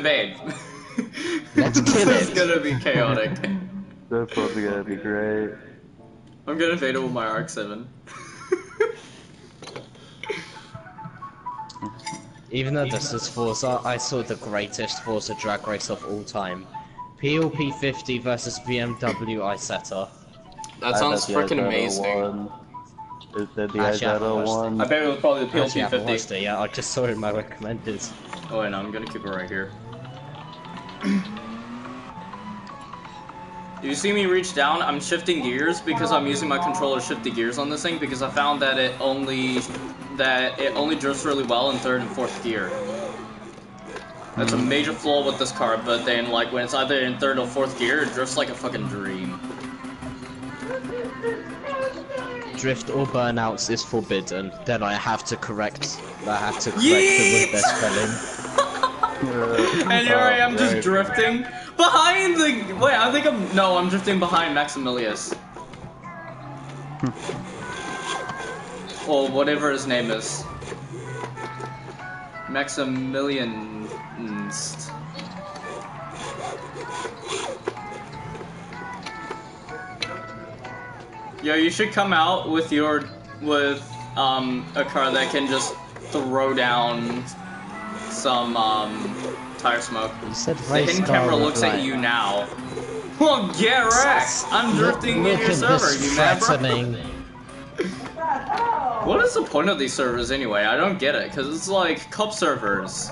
invade. Let's kill This is it. gonna be chaotic. This one's gonna be great. I'm gonna invade it with my Arc-7. Even though this is Forza, I saw the greatest Forza drag race of all time. PLP 50 versus BMW Isetta. That sounds freaking amazing. Is that the Actually, I haven't Isetta watched one? I bet it was probably the Actually, I haven't watched PLP 50. it yet, I just saw it in my recommended. Oh wait, no, I'm gonna keep it right here. You see me reach down, I'm shifting gears because I'm using my controller to shift the gears on this thing because I found that it only drifts really well in 3rd and 4th gear. That's a major flaw with this car, but then like when it's either in 3rd or 4th gear, it drifts like a fucking dream. Drift or burnouts is forbidden. Then I have to correct the with their spelling. And here I am just drifting behind the. Wait, I'm drifting behind Maximilius. Or whatever his name is. Maximilian. Yo, you should come out with a car that can just throw down some tire smoke. You said The hidden camera looks at you now. Well, get wrecked! I'm drifting in your server, you mad bro? What is the point of these servers anyway? I don't get it, because it's like cup servers.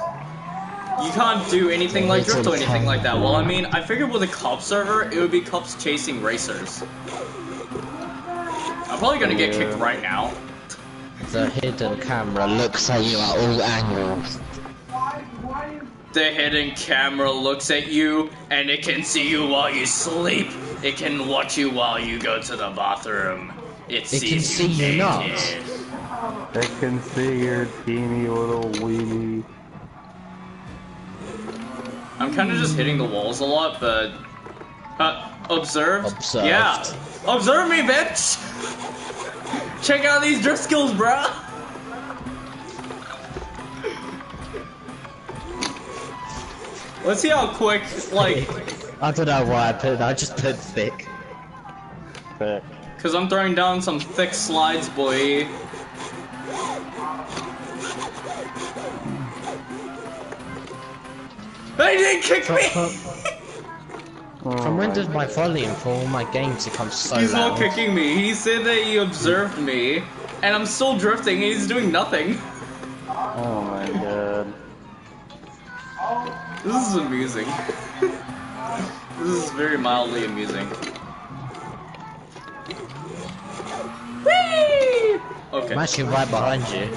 You can't do anything like drift or anything like that. Well, I mean, I figured with a cup server, it would be cups chasing racers. I'm probably gonna get kicked right now. The hidden camera looks at you at all angles. The hidden camera looks at you, and it can see you while you sleep. It can watch you while you go to the bathroom. It can see you not. It can see your teeny little weenie. I'm kind of just hitting the walls a lot, but... Observed? Observed. Yeah. Observe me, bitch! Check out these drift skills, bruh! Let's see how quick, like... I don't know why I just put thick. Thick. Cause I'm throwing down some thick slides, boy. They didn't kick me! From when did my volume for all my games become so He's loud? not kicking me. He said that he observed me, and I'm still drifting, and he's doing nothing. Oh my god. This is amusing. This is very mildly amusing. Whee! Okay. I'm actually right behind you.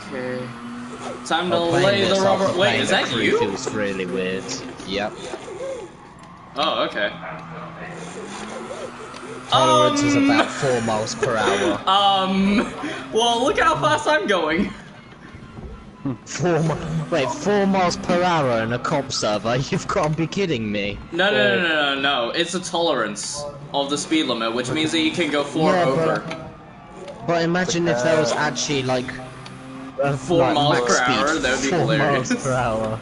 Okay. Time to lay the rubber. Wait, is that you? Feels really weird. Yep. Oh, okay. Tolerance is about 4 miles per hour. Well, look how fast I'm going. 4 miles per hour in a comp server? You've got to be kidding me. No. It's a tolerance of the speed limit, which means that you can go 4 over. But imagine if there was actually like 4 miles per hour, speed, that would be 4 hilarious. miles per hour.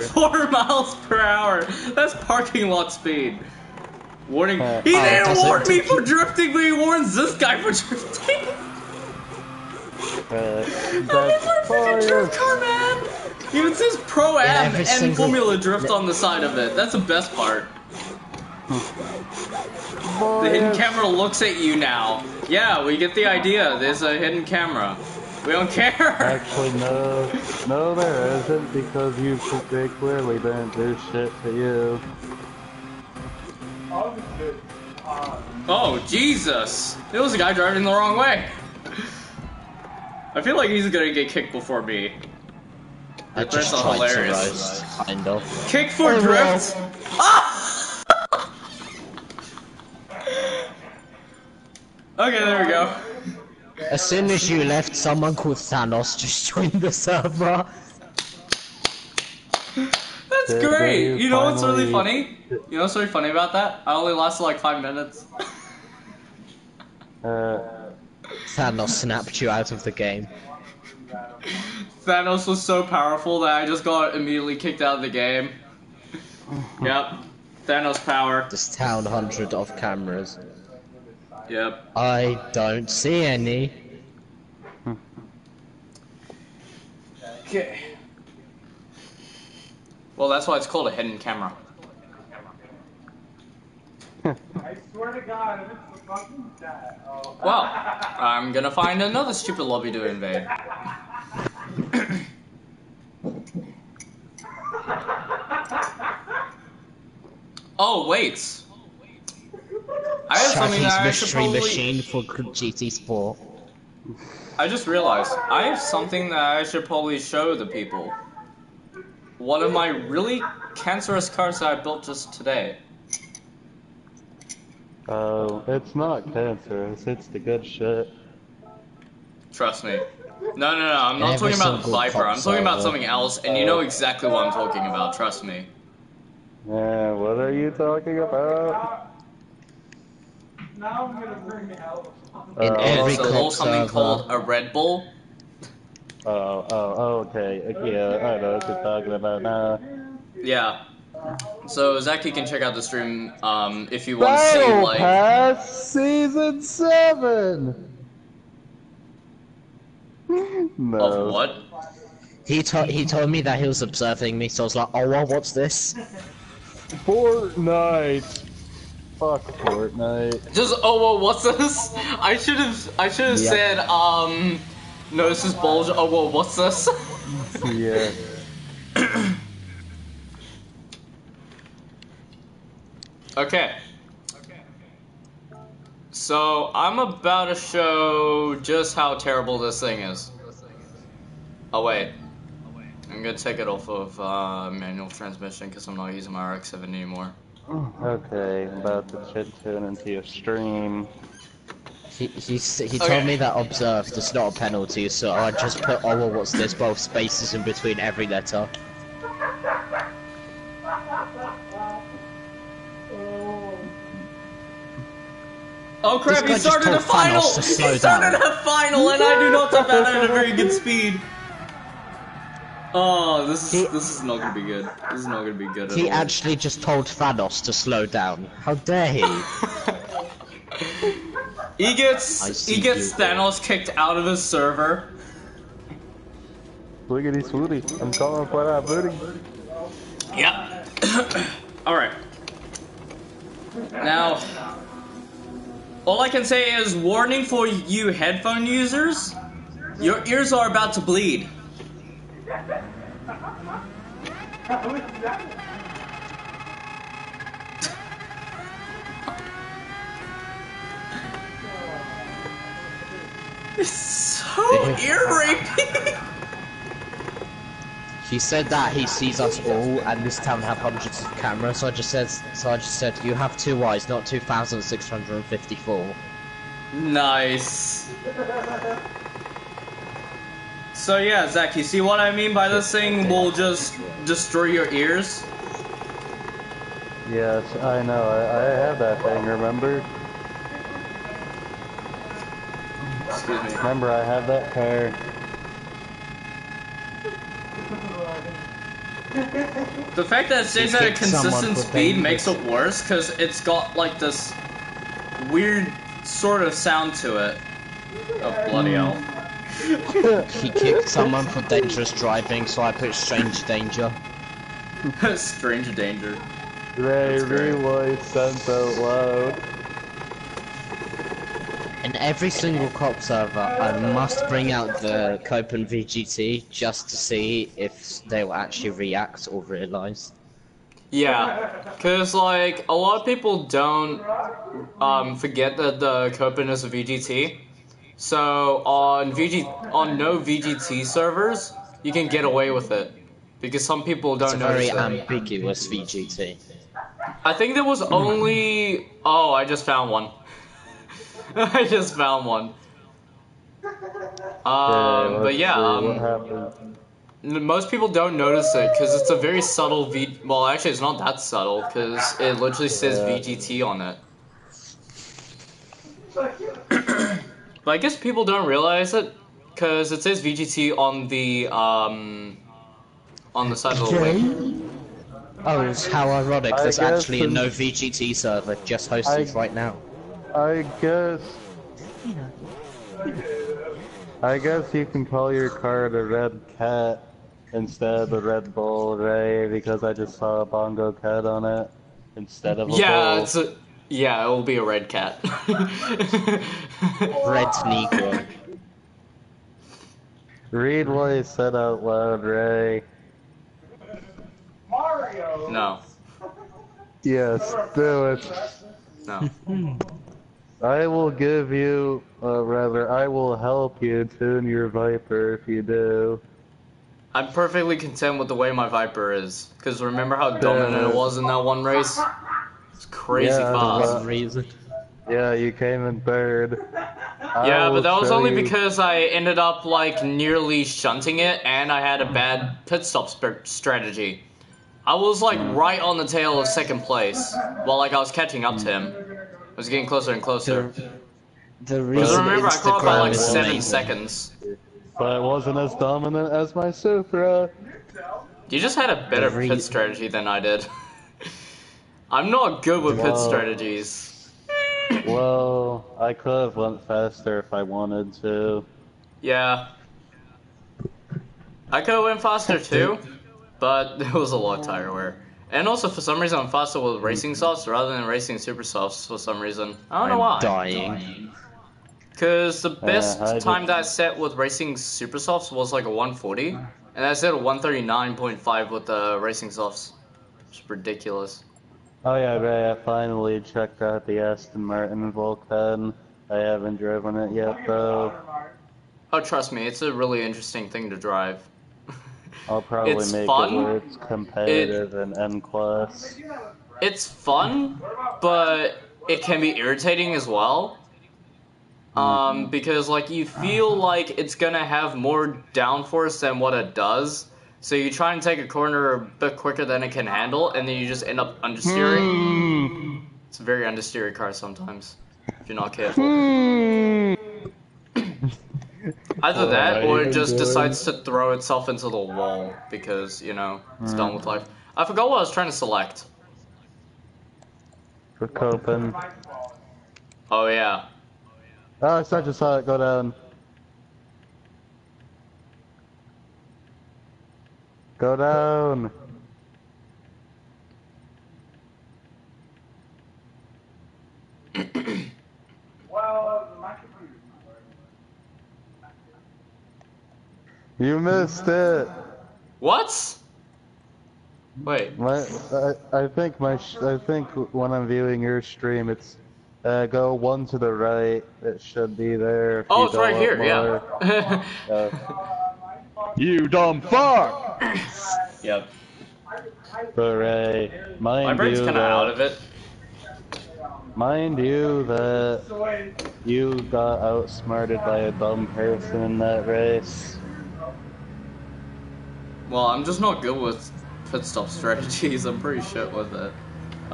4 miles per hour. That's parking lot speed. Warning. He oh, didn't does warn it- me for drifting, but he warns this guy for drifting. I'm a freaking drift car, man. Even says Pro Am every and single- Formula Drift on the side of it. That's the best part. The hidden camera looks at you now. Yeah, we get the idea. There's a hidden camera. We don't care. Actually, no. No, there isn't, because they clearly didn't do shit to you. Oh, Jesus. There was a guy driving the wrong way. I feel like he's gonna get kicked before me. I just That's tried hilarious. to roast, kind of. Kick for drift. Ah! Okay, there we go. As soon as you left, someone called Thanos just joined the server. That's great. You know what's really funny? You know what's really funny about that? I only lasted like 5 minutes. Thanos snapped you out of the game. Thanos was so powerful that I just got immediately kicked out of the game. Yep. Thanos power. This town 100 of cameras. Yep. I don't see any. Okay. Well, that's why it's called a hidden camera. I swear to God, if it's the fucking chat. Oh. Well, I'm gonna find another stupid lobby to invade. Oh, wait. I have something that I should Mystery probably... Machine for GT Sport. I just realized, I have something that I should probably show the people. One of my really cancerous cars that I built just today. Oh, it's not cancerous, it's the good shit. Trust me. No, I'm not Every talking about the single Viper, I'm talking about cop something else, and you know exactly what I'm talking about, trust me. Yeah, what are you talking about? Now I'm gonna bring hell. In every It's a little something server. called a Red Bull. Okay. Yeah, I know what you're talking about now. Yeah. So Zach, you can check out the stream if you want to see Battle like Pass Season 7! No. of what? He told me that he was observing me, so I was like, oh well, what's this? Fortnite! Fuck Fortnite. Just well, what's this? I should have said no, this is bullshit. Oh well, what's this? Yeah. Okay. So I'm about to show just how terrible this thing is. Oh wait, I'm gonna take it off of manual transmission because I'm not using my RX-7 anymore. Okay, I'm about to chit tune into your stream. He told me that observed is not a penalty, so I just put oh well, what's this? Both spaces in between every letter. Oh crap, he This guy just started a told final! Thanos to slow He started down. a final and I do not type out at a very good speed. Oh, this is not gonna be good. This is not gonna be good at He all. actually just told Thanos to slow down. How dare he? He gets see Thanos kicked out of his server. Wiggity swooty, I'm calling for that booty. Yep. Alright. Now, all I can say is warning for you headphone users. Your ears are about to bleed. It's so ear raping. He said that he sees us all, and this town have hundreds of cameras. So I just said, you have 2 eyes, not 2,654. Nice. So yeah, Zach, you see what I mean by this thing will just destroy your ears? Yes, I know, I have that thing, remember? Excuse me. Remember, I have that car. The fact that it stays at a kicked someone consistent for speed dangerous. makes it worse because it's got like this weird sort of sound to it. Oh bloody hell. He kicked someone for dangerous driving, so I put strange danger. Strange danger. Ray, That's great. rewind sense out loud. In every single cop server, I must bring out the Copen VGT just to see if they will actually react or realise. Yeah, because like a lot of people don't forget that the Copen is a VGT. So on no VGT servers, you can get away with it because some people It's a don't very notice it. ambiguous VGT. I think there was only. Oh, I just found one. I just found one. But yeah, what happened? most people don't notice it because it's a very subtle Well, actually, it's not that subtle because it literally says VGT on it. But I guess people don't realize it because it says VGT on the side of the link. Oh, it's how ironic. I There's guess actually no VGT server just hosted right now. I guess you can call your card a red cat instead of a Red Bull, Ray, because I just saw a bongo cat on it instead of a bull. Yeah, it will be a red cat. Red Negro. Read what I said out loud, Ray. Mario. No. Yes, do it. No. I will give you, rather, I will help you tune your Viper if you do. I'm perfectly content with the way my Viper is. Because remember how dominant it was in that one race? It's crazy Yeah, fast. For some reason. Yeah, you came in third. Yeah, but that was only because I ended up, like, nearly shunting it, and I had a bad pit stop strategy. I was, like, right on the tail of second place, while, like, I was catching up to him. I was getting closer and closer. The Because reason remember, I caught up by, like, Instagram is 7 amazing. seconds. But it wasn't as dominant as my Supra. You just had a better pit strategy than I did. I'm not good with pit strategies. Well, I could have went faster if I wanted to. Yeah. I could have went faster too, but it was a lot tire wear. And also, for some reason, I'm faster with racing softs rather than racing super softs for some reason. I don't know why. Dying. Because the best I time that I set with racing super softs was like a 140, and I set a 139.5 with the racing softs. It's ridiculous. Oh yeah, Ray, I finally checked out the Aston Martin Vulcan. I haven't driven it yet though. Oh, trust me, it's a really interesting thing to drive. I'll probably It's make fun. it where it's competitive in N-Class. It's fun, but it can be irritating as well. Because like you feel like it's gonna have more downforce than what it does. So you try and take a corner a bit quicker than it can handle, and then you just end up understeering. It's a very understeery car sometimes, if you're not careful. Either that, or it just decides to throw itself into the wall, because, you know, it's done with life. I forgot what I was trying to select. For Copen. Oh yeah. Oh, I just saw it go down. Go down. Well, my computer's not working. You missed it. What? Wait. I think when I'm viewing your stream, it's go one to the right. It should be there. Oh, it's right here, yeah. You dumb fuck! Yep. Hooray. My brain's kind of out of it. Mind you that you got outsmarted by a dumb person in that race. Well, I'm just not good with pit stop strategies. I'm pretty shit with it.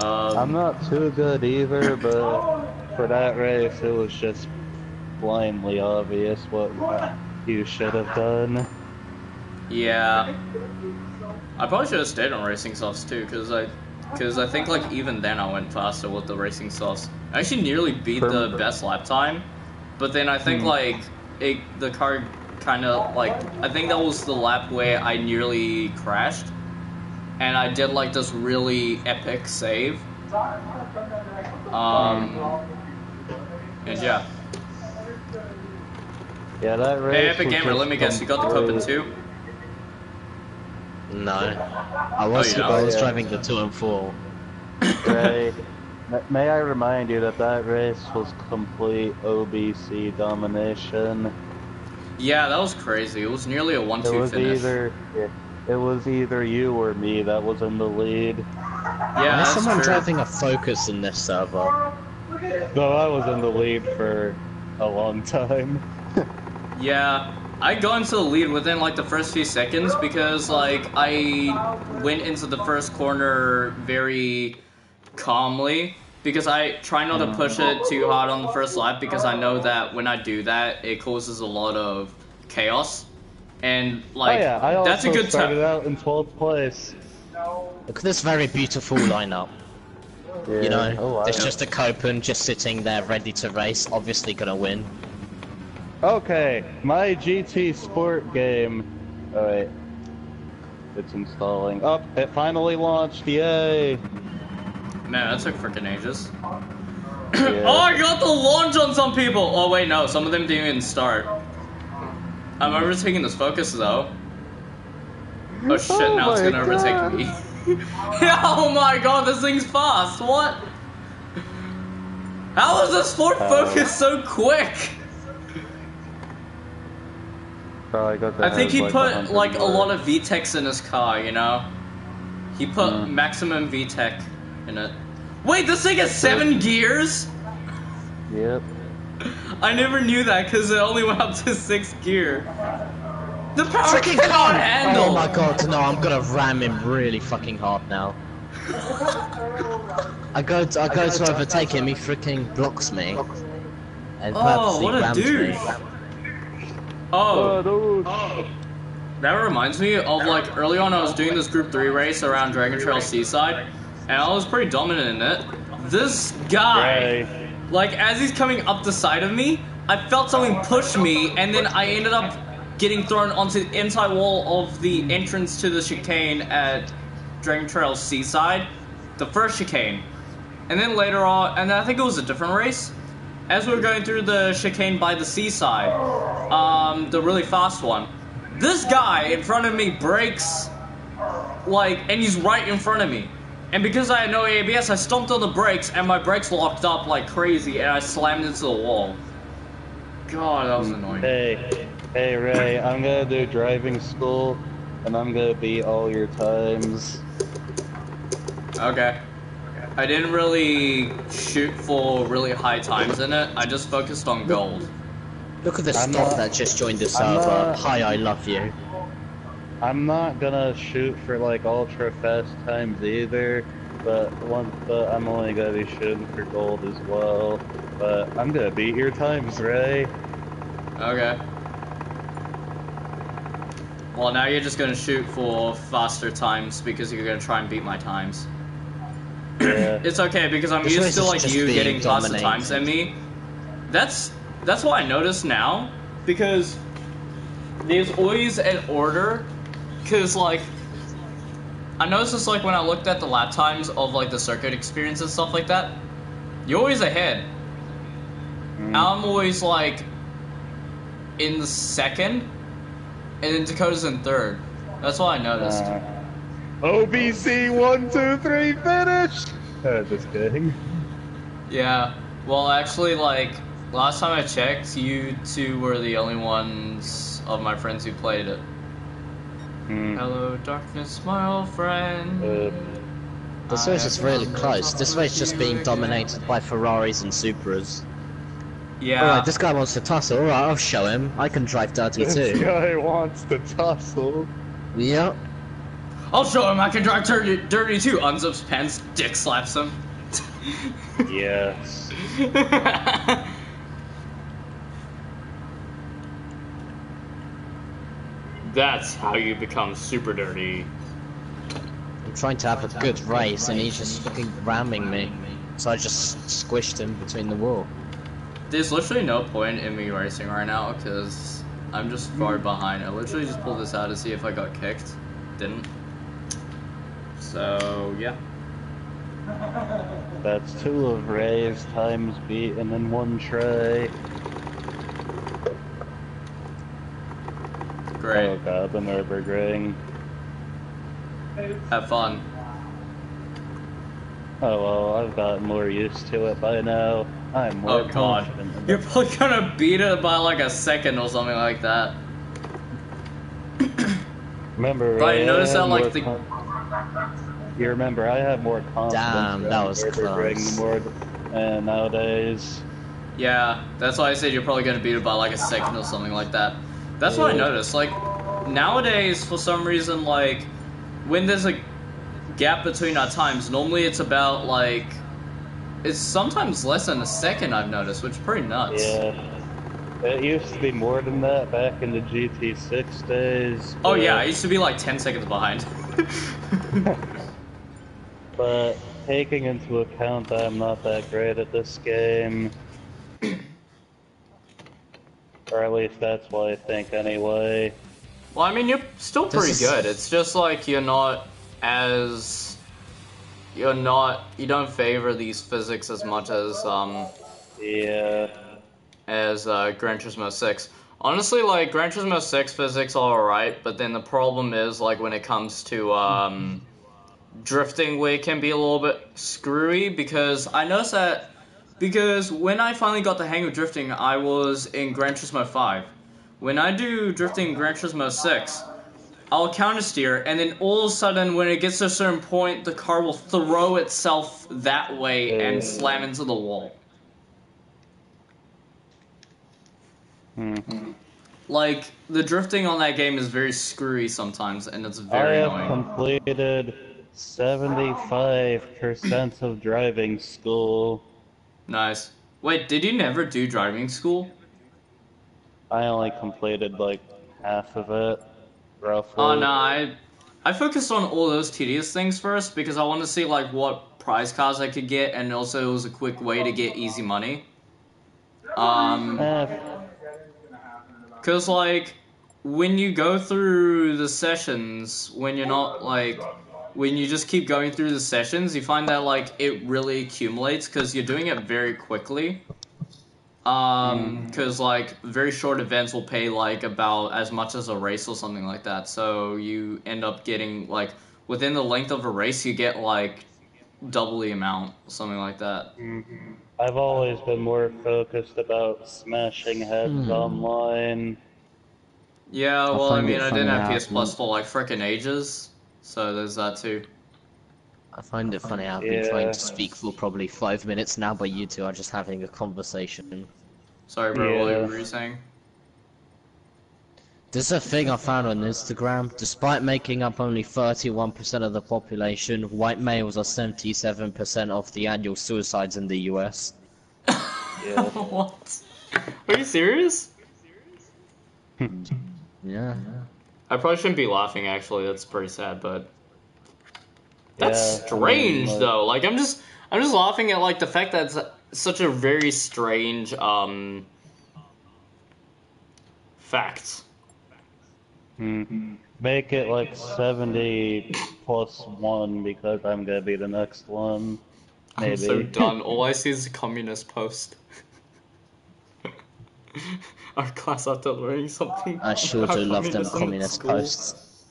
I'm not too good either, but for that race it was just blindly obvious what you should have done. Yeah. I probably should have stayed on racing softs too, because I think like even then I went faster with the racing softs. I actually nearly beat the best lap time, but then I think like the car kind of like, I think that was the lap where I nearly crashed, and I did like this really epic save. And yeah. Yeah, that race. Hey, Epic Gamer, let me guess, you got the Copen too? No. I was driving the 2 and 4. Ray, may I remind you that race was complete OBC domination. Yeah, that was crazy. It was nearly a 1-2 finish. It was either you or me that was in the lead. Yeah, There's that's someone true. driving a Focus in this server. No, I was in the lead for a long time. Yeah, I got into the lead within like the first few seconds because like I went into the first corner very calmly, because I try not to push it too hard on the first lap because I know that when I do that, it causes a lot of chaos. And like, oh yeah, I also that's a good started time. out in 12th place. Look at this very beautiful lineup. Yeah. You know, oh, wow. there's just a Copen just sitting there ready to race, obviously gonna win. Okay, my GT Sport game. Oh wait. It's installing. Oh, it finally launched, yay! Man, that took freaking ages. Yeah. Oh, I got the launch on some people! Oh wait, no, some of them didn't even start. I remember taking this focus though. Oh shit, Oh now it's my gonna God. overtake me. Oh my god, this thing's fast, what? How is this Ford Focus so quick? Probably got the I think he head, put 100 like a more. lot of VTECs in his car, you know? He put maximum VTEC in it. Wait, this thing has 7 gears? Yep. I never knew that because it only went up to 6th gear. The power Freaking cannot car! handle! Oh my god, no, I'm gonna ram him really fucking hard now. I go to overtake him, he freaking blocks me. And Oh, purposely what a rams douche! me. Oh, dude. that reminds me of like early on I was doing this Group 3 race around Dragon Trail Seaside, and I was pretty dominant in it. This guy, Right. like as he's coming up the side of me, I felt something push me, and then I ended up getting thrown onto the inside wall of the entrance to the chicane at Dragon Trail Seaside, the first chicane. And then later on, and I think it was a different race, as we were going through the chicane by the seaside, the really fast one, this guy in front of me brakes, like, and he's right in front of me. And because I had no ABS, I stomped on the brakes, and my brakes locked up like crazy, and I slammed into the wall. God, that was annoying. Hey Ray, I'm gonna do driving school, and I'm gonna beat all your times. Okay. I didn't really shoot for really high times in it, I just focused on gold. Look at the I'm stock not- that just joined the I'm server. not- Hi, I love you. I'm not gonna shoot for like ultra fast times either, but I'm only gonna be shooting for gold as well. But I'm gonna beat your times, Ray. Okay. Well, now you're just gonna shoot for faster times because you're gonna try and beat my times. Yeah. It's okay because I'm This used race to is like just you being getting faster dominated. times than me. That's what I notice now because there's always an order. Cause like I noticed this like when I looked at the lap times of like the circuit experience and stuff like that. You're always ahead. I'm always like in the second, and then Dakota's in third. That's what I noticed. OBC 1, 2, 3, finish! Just kidding. Yeah. Well, actually, like last time I checked, you two were the only ones of my friends who played it. Hello, darkness, my old friend. This race is really close. This race just being dominated by Ferraris and Supras. Yeah. Alright, this guy wants to tussle. Alright, I'll show him. I can drive dirty This too. guy wants to tussle. Yep. I'll show him I can drive dirty too. Unzips pants, dick slaps him. Yes. That's how you become super dirty. I'm trying to have a good race and he's just fucking ramming me. So I just squished him between the wall. There's literally no point in me racing right now because I'm just far behind. I literally just pulled this out to see if I got kicked. Didn't. So, yeah. That's 2 of Ray's times beaten in 1 try. Great. Oh god, the Nürburgring. Have fun. Oh well, I've gotten more used to it by now. I'm more Oh god. confident in You're it. probably gonna beat it by like a second or something like that. Remember, But I Ray, noticed that, have like, more you remember, I have more confidence Damn, that around was Nürburgring close. more and nowadays. Yeah, that's why I said you're probably gonna beat it by like a second or something like that. That's what I noticed. Like, nowadays, for some reason, like, when there's a gap between our times, normally it's about like It's sometimes less than a second, I've noticed, which is pretty nuts. Yeah. It used to be more than that back in the GT6 days. Oh yeah, I used to be like 10 seconds behind. But taking into account that I'm not that great at this game, or at least that's what I think anyway. Well, I mean, you're still pretty This is- good. It's just like you don't favor these physics as much as Yeah. Gran Turismo 6. Honestly, like Gran Turismo 6 physics are alright, but then the problem is like when it comes to drifting, where it can be a little bit screwy, because I noticed that because when I finally got the hang of drifting, I was in Gran Turismo 5. When I do drifting in Gran Turismo 6, I'll counter steer, and then all of a sudden, when it gets to a certain point, the car will throw itself that way and slam into the wall. Like, the drifting on that game is very screwy sometimes, and it's I very have annoying. completed 75% of driving school. Nice. Wait, did you never do driving school? I only completed like half of it, roughly. Oh, no, I focused on all those tedious things first, because I wanted to see, like, what prize cars I could get, and also it was a quick way to get easy money. Because, like, when you go through the sessions, when you're not, like, when you just keep going through the sessions, you find that, like, it really accumulates, because you're doing it very quickly. Because, like, very short events will pay, like, about as much as a race or something like that. So you end up getting, like, within the length of a race, you get, like, double the amount, something like that. I've always been more focused about smashing heads online. Yeah, well, I find mean, it I didn't funny have how- PS Plus for, like, frickin' ages. So there's that, too. I find it funny how I've been trying to speak for probably 5 minutes now, but you two are just having a conversation. Sorry, bro, what Yeah. were you saying? There's a thing I found on Instagram. Despite making up only 31% of the population, white males are 77% of the annual suicides in the US. Yeah. What? Are you serious? Yeah. I probably shouldn't be laughing, actually. That's pretty sad, but... That's Yeah, strange, like- though. Like, I'm just laughing at, like, the fact that it's such a very strange, fact. Make it like 70 plus 1 because I'm gonna be the next one. Maybe. I'm so done. All I see is a communist post. Our class after learning something. I sure about do love them communism at communist school. posts.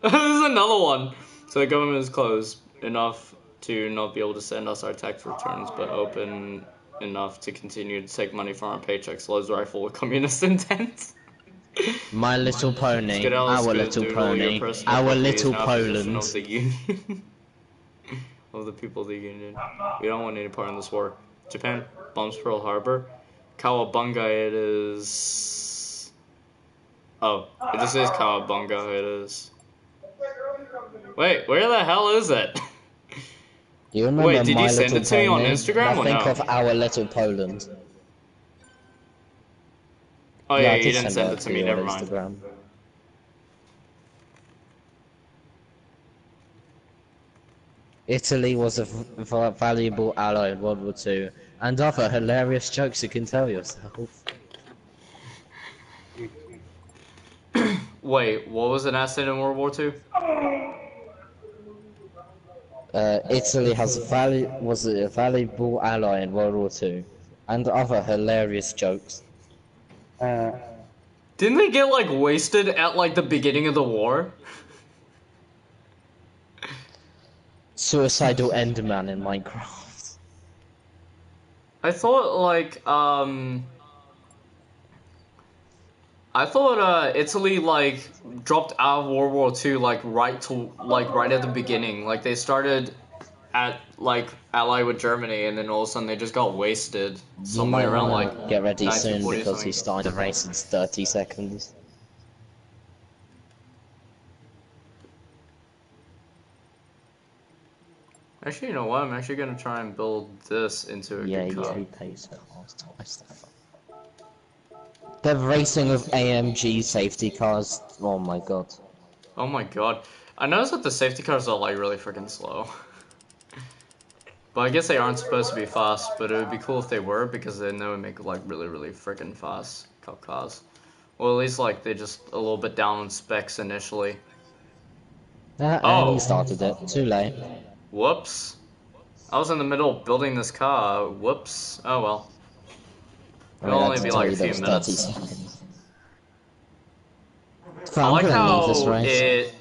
There's another one. So the government is closed enough to not be able to send us our tax returns, but open enough to continue to take money from our paychecks. Lowe's rifle with communist intent. My Little Pony, Skedaddle, Our Skedaddle, Little your Pony, personal Our property is Little now a possession Poland. of the union. Of the people of the union. We don't want any part in this war. Japan bombs Pearl Harbor. Kawabunga it is... Oh, it just says Kawabunga it is. Wait, where the hell is it? You remember Wait, did My you send Little it to me on Pony? Instagram Now or think no? of Our Little Poland. Oh yeah, I you did didn't send it to me, you on never mind. Instagram. Italy was a valuable ally in World War II, and other hilarious jokes you can tell yourself. Wait, what was an asset in World War II? Italy was a valuable ally in World War II, and other hilarious jokes. Didn't they get, like, wasted at, like, the beginning of the war? Suicidal Enderman in Minecraft. I thought, like, Italy, like, dropped out of World War II, like, right at the beginning. Like, they started at, like, allied with Germany, and then all of a sudden they just got wasted You somewhere might around, wanna like, get ready soon 1940 because something. he's starting the race in 30 seconds. Actually, you know what? I'm actually gonna try and build this into a Yeah, good car. two pace cars twice the fun. They're racing with AMG safety cars. Oh my god. Oh my god. I noticed that the safety cars are like really freaking slow. But I guess they aren't supposed to be fast, but it would be cool if they were because then they would make like really, really freaking fast cop cars. Or at least like they're just a little bit down on specs initially. And Oh! he started it. Too late. Whoops. I was in the middle of building this car. Whoops. Oh well. I It'll mean, I only did be tell like a you there few was 30 minutes. seconds. So I I'm like gonna leave this how race.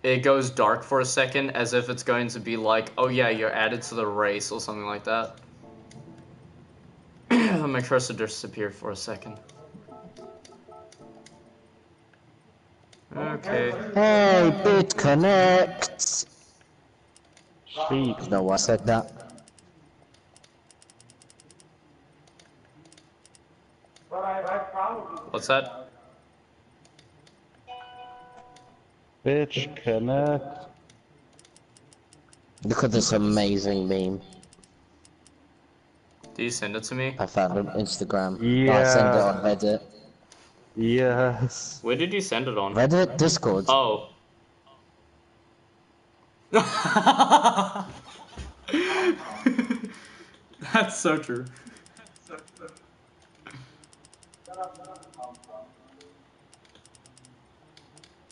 it goes dark for a second as if it's going to be like, oh yeah, you're added to the race or something like that. My cursor disappeared for a second. Okay. Hey, BitConnect! Sheep. No, I said that. But I probably. What's that? Bitch, connect. Look at this amazing meme Did you send it to me? I found on Instagram. No, I sent it on Reddit. Yes. Where did you send it on? Reddit? Discord. Oh. That's so true.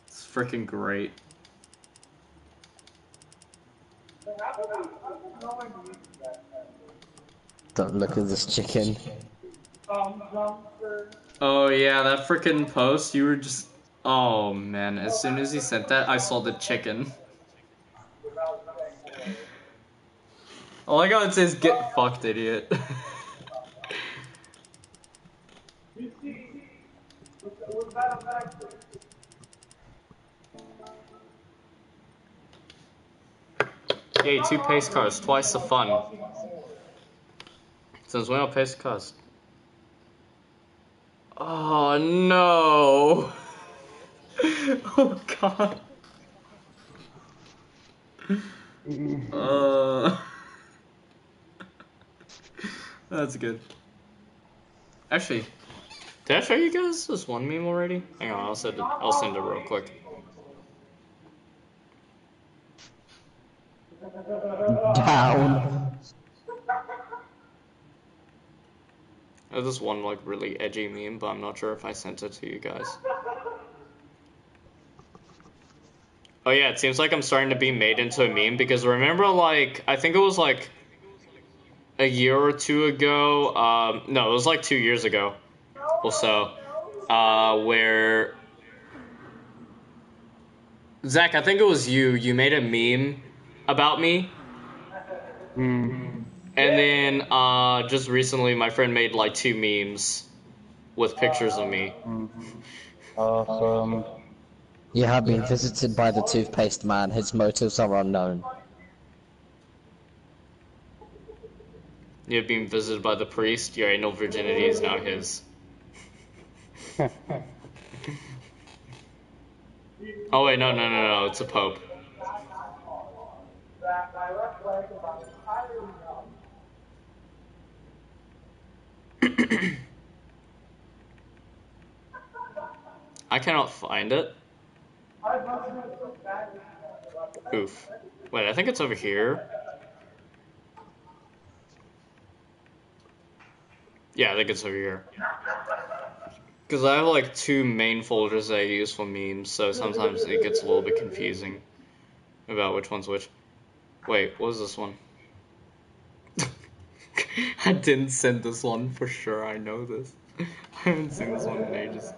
It's freaking great. Don't look at this chicken. Oh yeah, that freaking post, you were just... Oh man, as soon as he sent that, I saw the chicken. I like how it says, get fucked, idiot. Yay, 2 pace cars, twice the fun. Since when are pace cars? Oh no! Oh god. That's good. Actually, did I show you guys this one meme already? Hang on, I'll send it real quick. Down. There's this one like really edgy meme, but I'm not sure if I sent it to you guys. Oh yeah, it seems like I'm starting to be made into a meme because remember like, I think it was like a year or two ago, no, it was like 2 years ago or so, where, Zach, I think it was you made a meme about me, and then, just recently my friend made like 2 memes with pictures of me. Awesome. You have been visited by the toothpaste man. His motives are unknown. You've been visited by the priest, your anal virginity is now his. Oh wait, no, it's a pope. I cannot find it. Oof. Wait, I think it's over here. Yeah, I think it's over here. Because I have like 2 main folders that I use for memes, so sometimes it gets a little bit confusing about which one's which. Wait, what was this one? I didn't send this one for sure, I know this. I haven't seen this one in ages.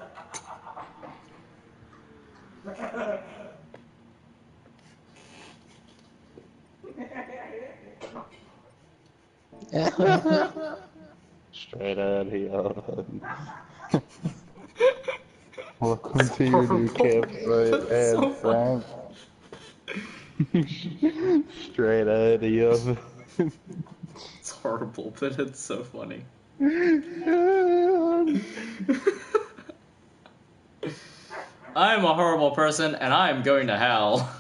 Straight out here. Welcome to your new campsite, Anne Frank. Straight out of the oven. It's horrible, but it's so funny. I am a horrible person, and I am going to hell.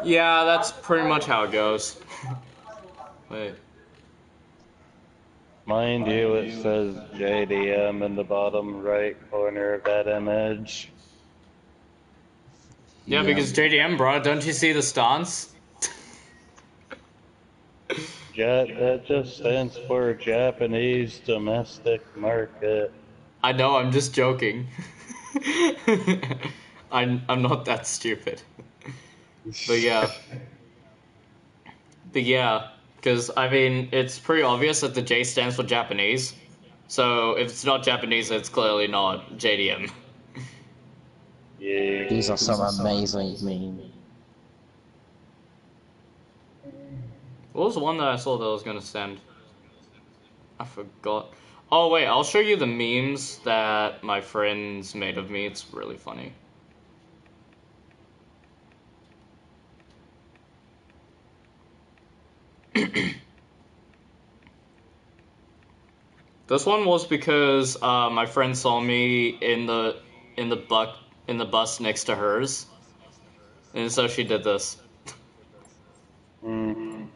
Yeah, that's pretty much how it goes. Wait. Mind you, it says JDM in the bottom right corner of that image. Yeah, because JDM, bro, don't you see the stance? That just stands for Japanese domestic market. I know, I'm just joking. I'm not that stupid. But yeah. But yeah, because, I mean, it's pretty obvious that the J stands for Japanese. So if it's not Japanese, it's clearly not JDM. Yeah. These are some amazing memes. What was the one that I saw that I was gonna send? I forgot. Oh wait, I'll show you the memes that my friends made of me. It's really funny. This one was because my friend saw me in the bus next to hers, and so she did this. Mm.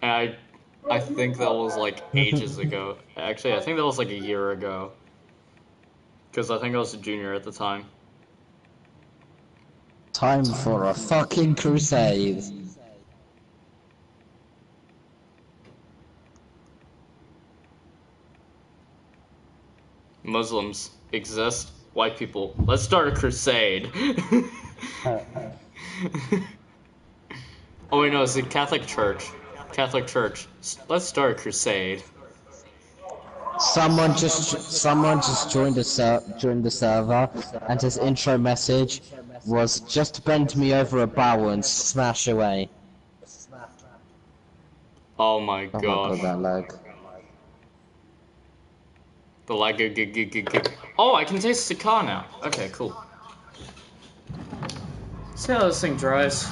And I think that was like ages ago. Actually, I think that was like a year ago. Because I think I was a junior at the time. Time for a fucking crusade. Muslims exist. White people. Let's start a crusade. Oh wait, no, it's the Catholic Church. Catholic Church. Let's start a crusade. Someone just joined the server, and his intro message was just bend me over a barrel and smash away. Oh my Oh my gosh. god, that lag. The lag. Oh, I can taste the car now. Okay, cool. See how this thing dries.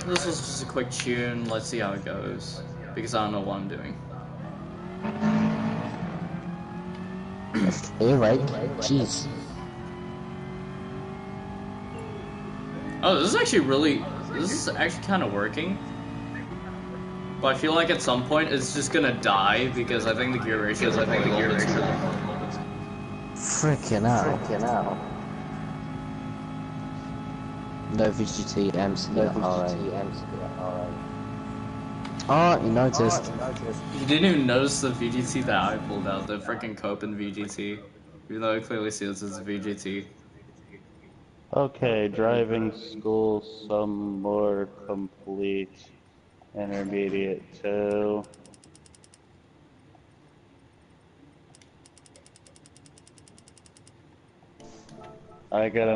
This was just a quick tune. Let's see how it goes. Because I don't know what I'm doing. You're right. Jeez. Oh, this is actually kind of working. But I feel like at some point it's just gonna die because I think the gear ratio is a little bit too low. Freaking out. No VGT, alright. Oh, you noticed. You didn't even notice the VGT that I pulled out, the freaking Copen VGT. Even though I clearly see this as a VGT. Okay, driving school some more complete. Intermediate 2. I get a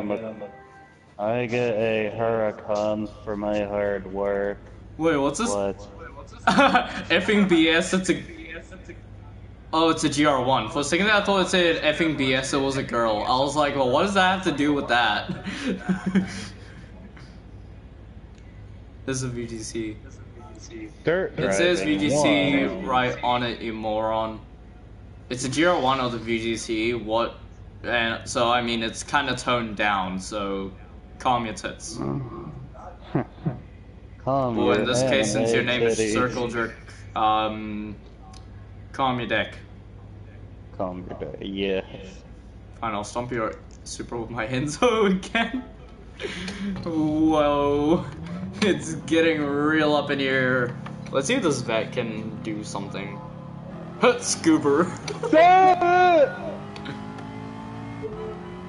Huracan for my hard work. Wait, what's this? What? Effing BS, it's a... Oh, it's a GR1. For a second I thought it said effing BS, it was a girl. I was like, well, what does that have to do with that? This is a VGC. Dirt It says driving VGC 1. right on it, you moron. It's a GR1 of the VGC, what... And so, I mean, it's kind of toned down, so calm your tits. Calm Well, your in this case, since your name is titties. Circle Jerk, calm your dick. Calm your day, yeah. Fine, I'll stomp your super with my Henzo again. Whoa. It's getting real up in here. Let's see if this vet can do something. Scooper.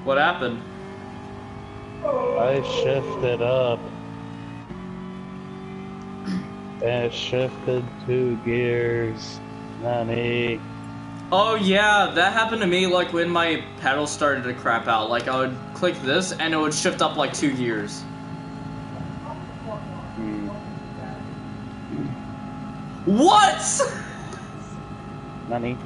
What happened? I shifted up. And it shifted 2 gears. Nani. Oh yeah, that happened to me like when my pedal started to crap out. Like I would click this and it would shift up like 2 gears. What? Nani.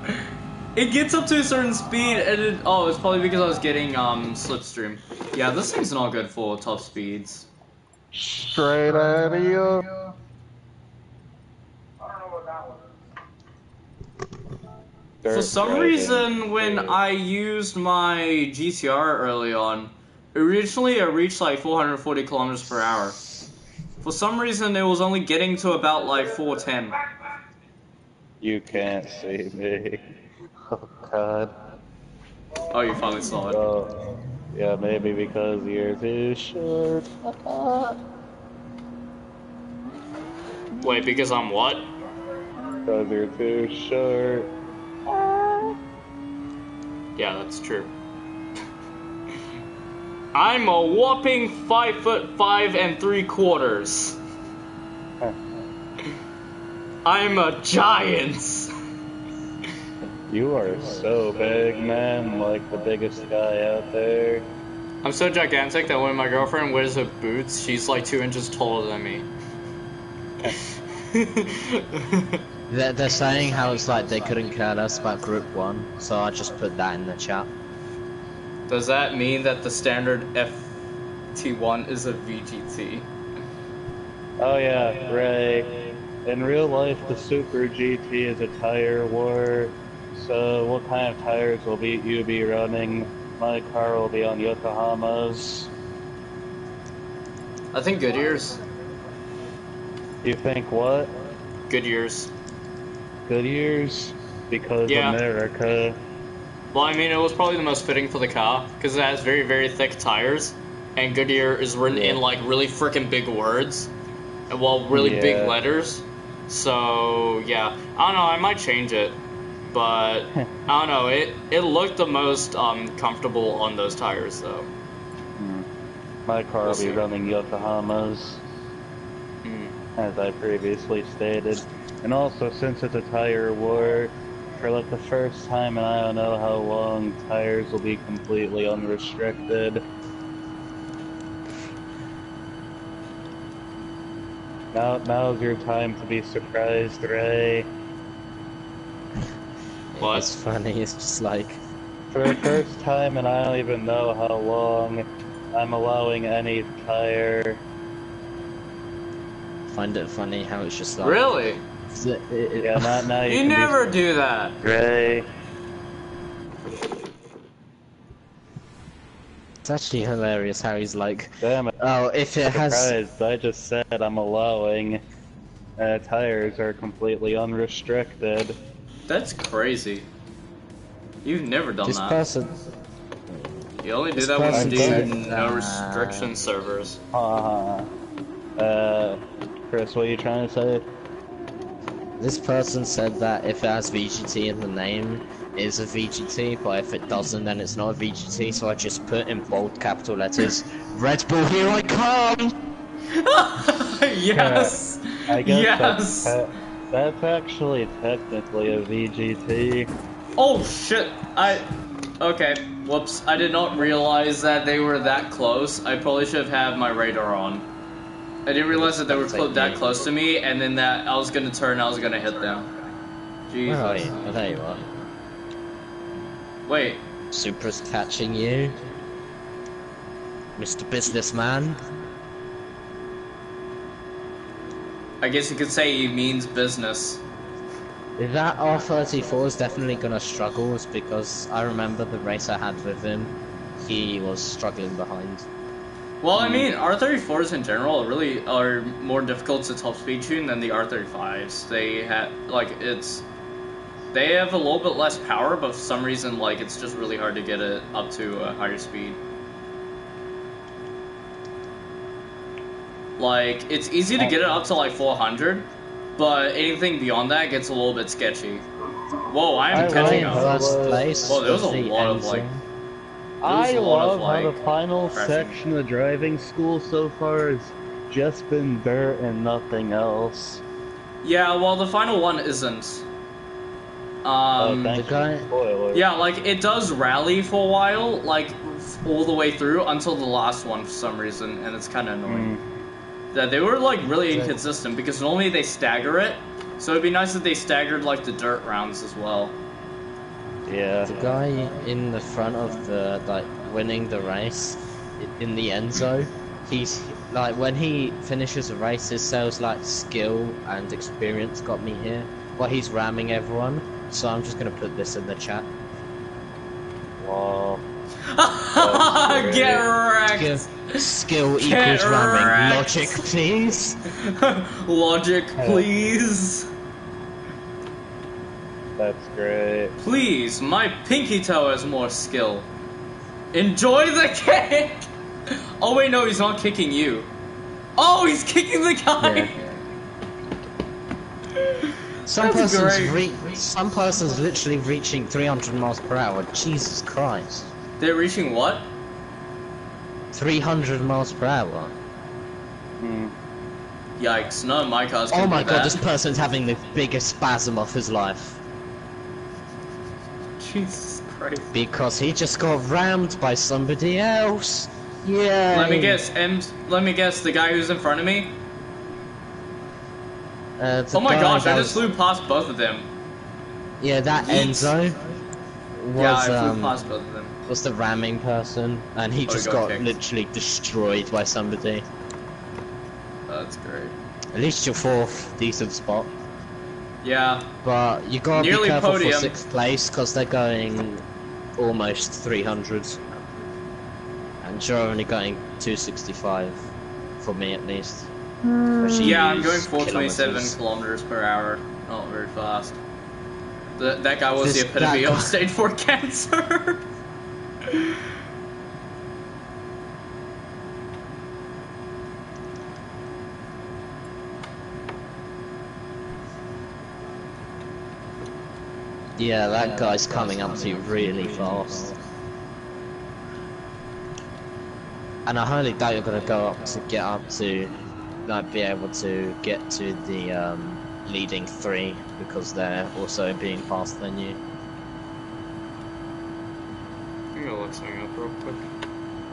It gets up to a certain speed and it, oh, it's probably because I was getting slipstream. Yeah, this thing's not good for top speeds. Straight out of you. For some reason, when I used my GTR early on, Originally, it reached like 440 kilometers per hour. For some reason, it was only getting to about like 410. You can't see me. Oh god. Oh, you finally saw it. Oh, yeah, maybe because you're too short. Wait, because I'm what? Because you're too short. Yeah, that's true. I'm a whopping 5'5" 3/4. I'm a giant. You are so big, man. Like the biggest guy out there. I'm so gigantic that when my girlfriend wears her boots, she's like 2 inches taller than me. They're saying how it's like they couldn't care less about Group 1, so I just put that in the chat. Does that mean that the standard FT1 is a VGT? Oh yeah, Ray. In real life, the Super GT is a tire war. So what kind of tires will you be running? My car will be on Yokohama's. I think Goodyear's. You think what? Goodyear's. Goodyear's? Because Yeah. America. Well, I mean, it was probably the most fitting for the car, because it has very, very thick tires, and Goodyear is written in, like, really freaking big words, and, well, really big Yeah. letters, so, yeah. I don't know, I might change it, but, I don't know, it looked the most, comfortable on those tires, though. My car will be running Yokohama's, as I previously stated. And also, since it's a tire war, for like the first time in I don't know how long, tires will be completely unrestricted. Now's your time to be surprised, Ray. What? It's funny, it's just like... For the first time in I don't even know how long, I'm allowing any tire. Find it funny how it's just like... Really? Yeah, not now you You can never be do that! Ray. It's actually hilarious how he's like... Damn it. Oh, if it has... Surprised. I just said I'm allowing tires are completely unrestricted. That's crazy. You've never done This that. person... You only do this that when person you do said, no restriction servers. Chris, what are you trying to say? This person said that if it has VGT in the name, it is a VGT, but if it doesn't, then it's not a VGT, so I just put in bold capital letters, Red Bull, here I come! Yes! I guess Yes! that's actually technically a VGT. Oh shit! Okay, whoops. I did not realize that they were that close. I probably should have had my radar on. I didn't realize that they were that close to me, and then that I was gonna turn, I was gonna hit them. Jesus. Where are you? Oh, there you are. Wait. Supra's catching you. Mr. Businessman. I guess you could say he means business. That R34 is definitely gonna struggle, because I remember the race I had with him, he was struggling behind. Well, I mean, R34s in general really are more difficult to top speed tune than the R35s. They have, they have a little bit less power, but for some reason, like, it's just really hard to get it up to a higher speed. Like, it's easy to get it up to, like, 400, but anything beyond that gets a little bit sketchy. Whoa, I'm catching up. First place. Well, there was with a the lot of, end like... zone. I a lot of, love how like, the final crashing. section of driving school so far has just been dirt and nothing else. Yeah, well, the final one isn't. Thanks the guy- for the spoiler. Yeah, like, it does rally for a while, like, all the way through until the last one for some reason, and it's kind of annoying. That they were, like, really inconsistent, because normally they stagger it, so it'd be nice if they staggered, like, the dirt rounds as well. Yeah. The guy in the front of the, like, winning the race, in the end zone, he's, like, when he finishes a race, his sales, like, skill and experience got me here, but he's ramming everyone, so I'm just gonna put this in the chat. Wow. Get wrecked! Skill Get equals ramming. wrecked. Logic, please. Logic, please. That's great. Please, my pinky toe has more skill. Enjoy the kick! Oh wait, no, he's not kicking you. Oh, he's kicking the guy! Some That's some person's literally reaching 300 miles per hour. Jesus Christ. They're reaching what? 300 miles per hour. Hmm. Yikes, none of my cars can Oh my do god, that. this person's having the biggest spasm of his life. Jesus Christ. Because he just got rammed by somebody else. Yeah. Let me guess, let me guess, the guy who's in front of me? Oh my gosh, I just flew past both of them. Yeah, that Enzo was, Yeah, I flew past both of them. was the ramming person, and he just got kicked. literally destroyed by somebody. That's great. At least your fourth decent spot. Yeah, But you gotta Nearly be careful podium. for 6th place, because they're going almost 300. And you're only going 265, for me at least. yeah, I'm going Use 427 kilometers per hour. Not very fast. That guy was the epitome that of stage 4 cancer. Yeah, that guy's coming up to you really fast. And I highly doubt you're gonna get up to, like, be able to get to the leading 3 because they're also being faster than you. I'm gonna look something up real quick.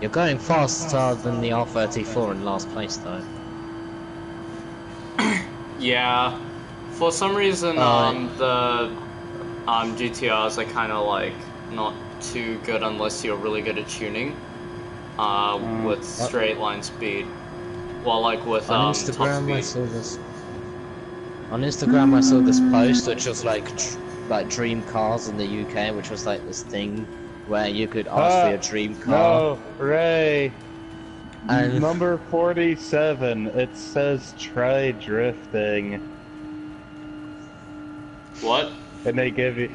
You're going faster than the R34 in last place though. Yeah, for some reason, the GTRs are kind of like not too good unless you're really good at tuning. With straight line speed, while like with On top Instagram, I speed. saw this. On Instagram, I saw this post which was like dream cars in the UK, which was like this thing where you could ask for your dream car. No, Ray. And Number 47. It says try drifting, What? and they give you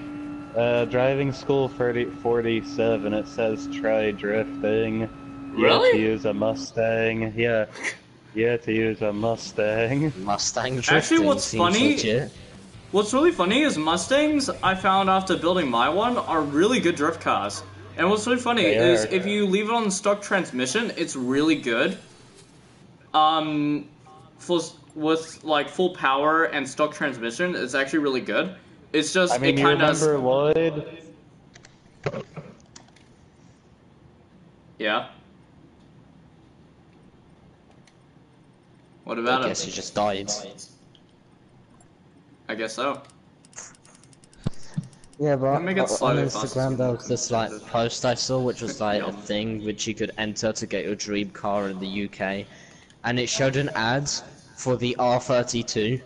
driving school 47. It says try drifting. You have Really? to use a Mustang. Yeah. You have to use a Mustang. Mustang drifting Actually, what's seems funny- legit. What's really funny is Mustangs, I found after building my one, are really good drift cars. And what's really funny They is are. if you leave it on stock transmission, it's really good. With like full power and stock transmission, it's actually really good. It's just I mean, it you kind of remember Lloyd? yeah. What I about guess it? you just died. I guess so. Yeah, but Let me get on slightly faster Instagram there was this like post I saw which was like a Yeah. thing which you could enter to get your dream car in the UK, and it showed an ad for the R32.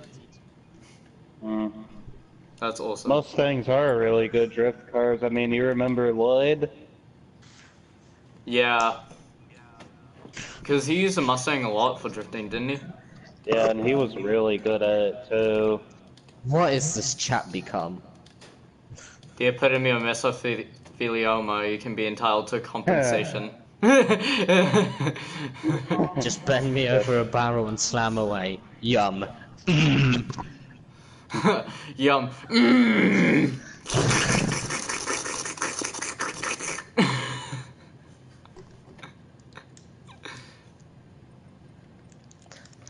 That's awesome. Mustangs are really good drift cars. I mean, you remember Lloyd? Yeah. Because he used a Mustang a lot for drifting, didn't he? Yeah, and he was really good at it too. What is this chat become? The epitome of mesothelioma, you can be entitled to compensation. Just bend me over a barrel and slam away. Yum. Yum.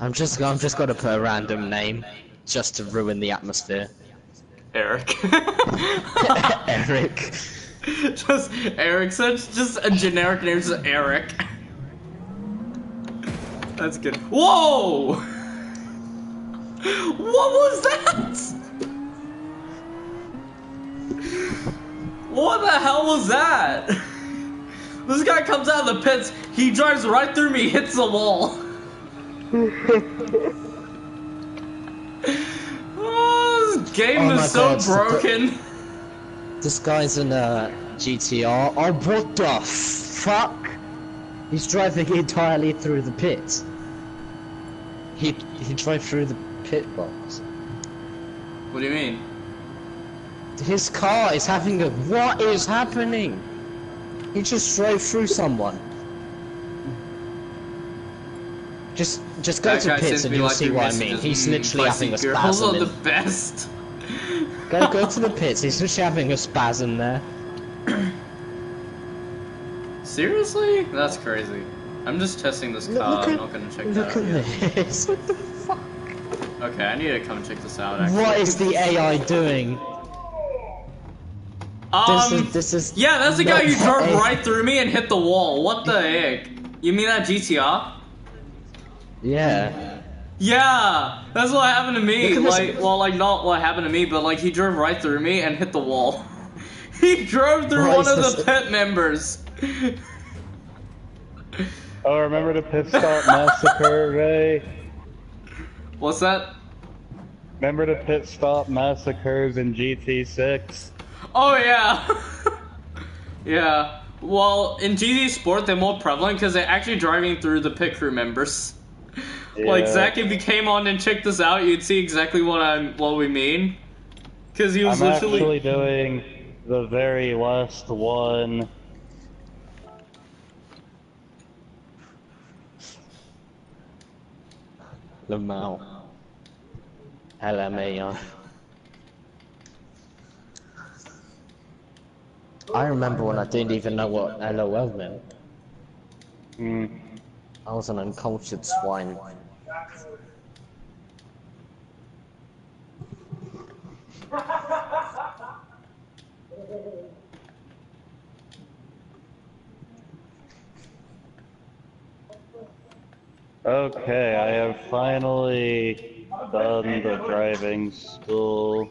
I'm just gonna put a random name just to ruin the atmosphere. Eric. Eric. Just Eric, such just a generic name, just Eric. That's good. Whoa! What was that? What the hell was that? This guy comes out of the pits, he drives right through me, hits the wall. Oh, this game Oh is my so God, broken. This guy's in a GTR. Oh, what the fuck? He's driving entirely through the pit. He drove through the pit box. What do you mean? His car is having a... What is happening? He just drove through someone. Just go That to guy pits sends and me you'll like see three what I mean. messages, He's literally spicy having a girls spasm. are the best. Go to the pits. He's literally having a spasm there. Seriously? That's crazy. I'm just testing this car. I'm not gonna check that Look out yet. at this. What the fuck? Okay, I need to come check this out. Actually. What is the AI doing? This is. Yeah, that's the guy who not drove AI. right through me and hit the wall. What the heck? You mean that GTR? Yeah. Yeah, that's what happened to me. Look at this- Like, well, like not what happened to me, but like he drove right through me and hit the wall. He drove through What one is of this? the pit members. Oh, remember the pit stop massacre, Ray? What's that? Remember the pit stop massacres in GT6? Oh yeah. Yeah. Well, in GT Sport, they're more prevalent because they're actually driving through the pit crew members. Like Yeah. Zach, if you came on and checked this out, you'd see exactly what we mean. Because he was I'm literally. actually doing the very last one. Lamau. LMAO. I remember when I didn't even know what LOL meant. Hmm. I was an uncultured swine. Okay, I have finally done the driving school.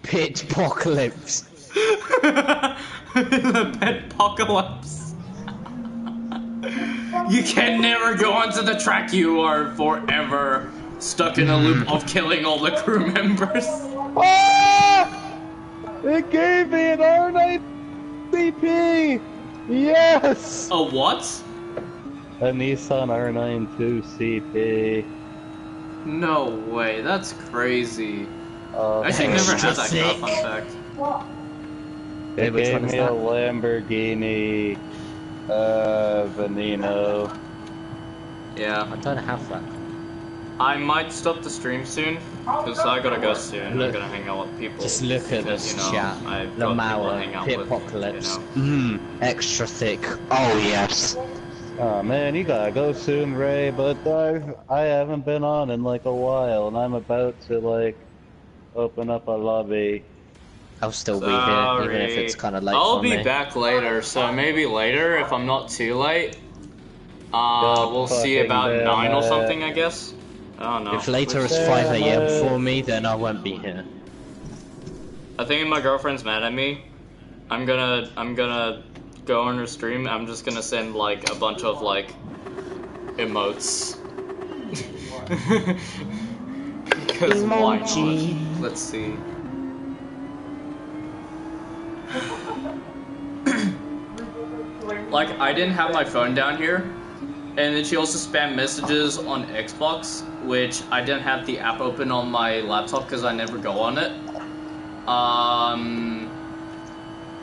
Pit apocalypse. The pet apocalypse. You can never go onto the track. You are forever stuck in a loop of killing all the crew members. Ah! It gave me an R9 CP! Yes! A what? A Nissan R92 CP. No way. That's crazy. I actually never had that car. Fun fact. Hey, It which gave one is me that? a Lamborghini Veneno. Yeah. I don't have that. I might stop the stream soon because I gotta go soon. Look. I'm gonna hang out with people. Just look at because, this you know, chat. I've got people to hang Lamau, out Pit with, apocalypse. you know. Extra thick. Oh yes. Oh man, you gotta go soon, Ray, but I haven't been on in like a while, and I'm about to like open up a lobby. I'll still be here, even if it's kind of late I'll for be me. back later, so maybe later if I'm not too late. God We'll see fucking about damn 9 or it. something, I guess. I don't know. If later is Damn 5 AM it. for me, then I won't be here. I think if my girlfriend's mad at me, I'm gonna go on her stream. I'm just gonna send like a bunch of like emotes. Because why Emoji. not? Let's see. Like I didn't have my phone down here, and then she also spammed messages on Xbox, which I didn't have the app open on my laptop because I never go on it.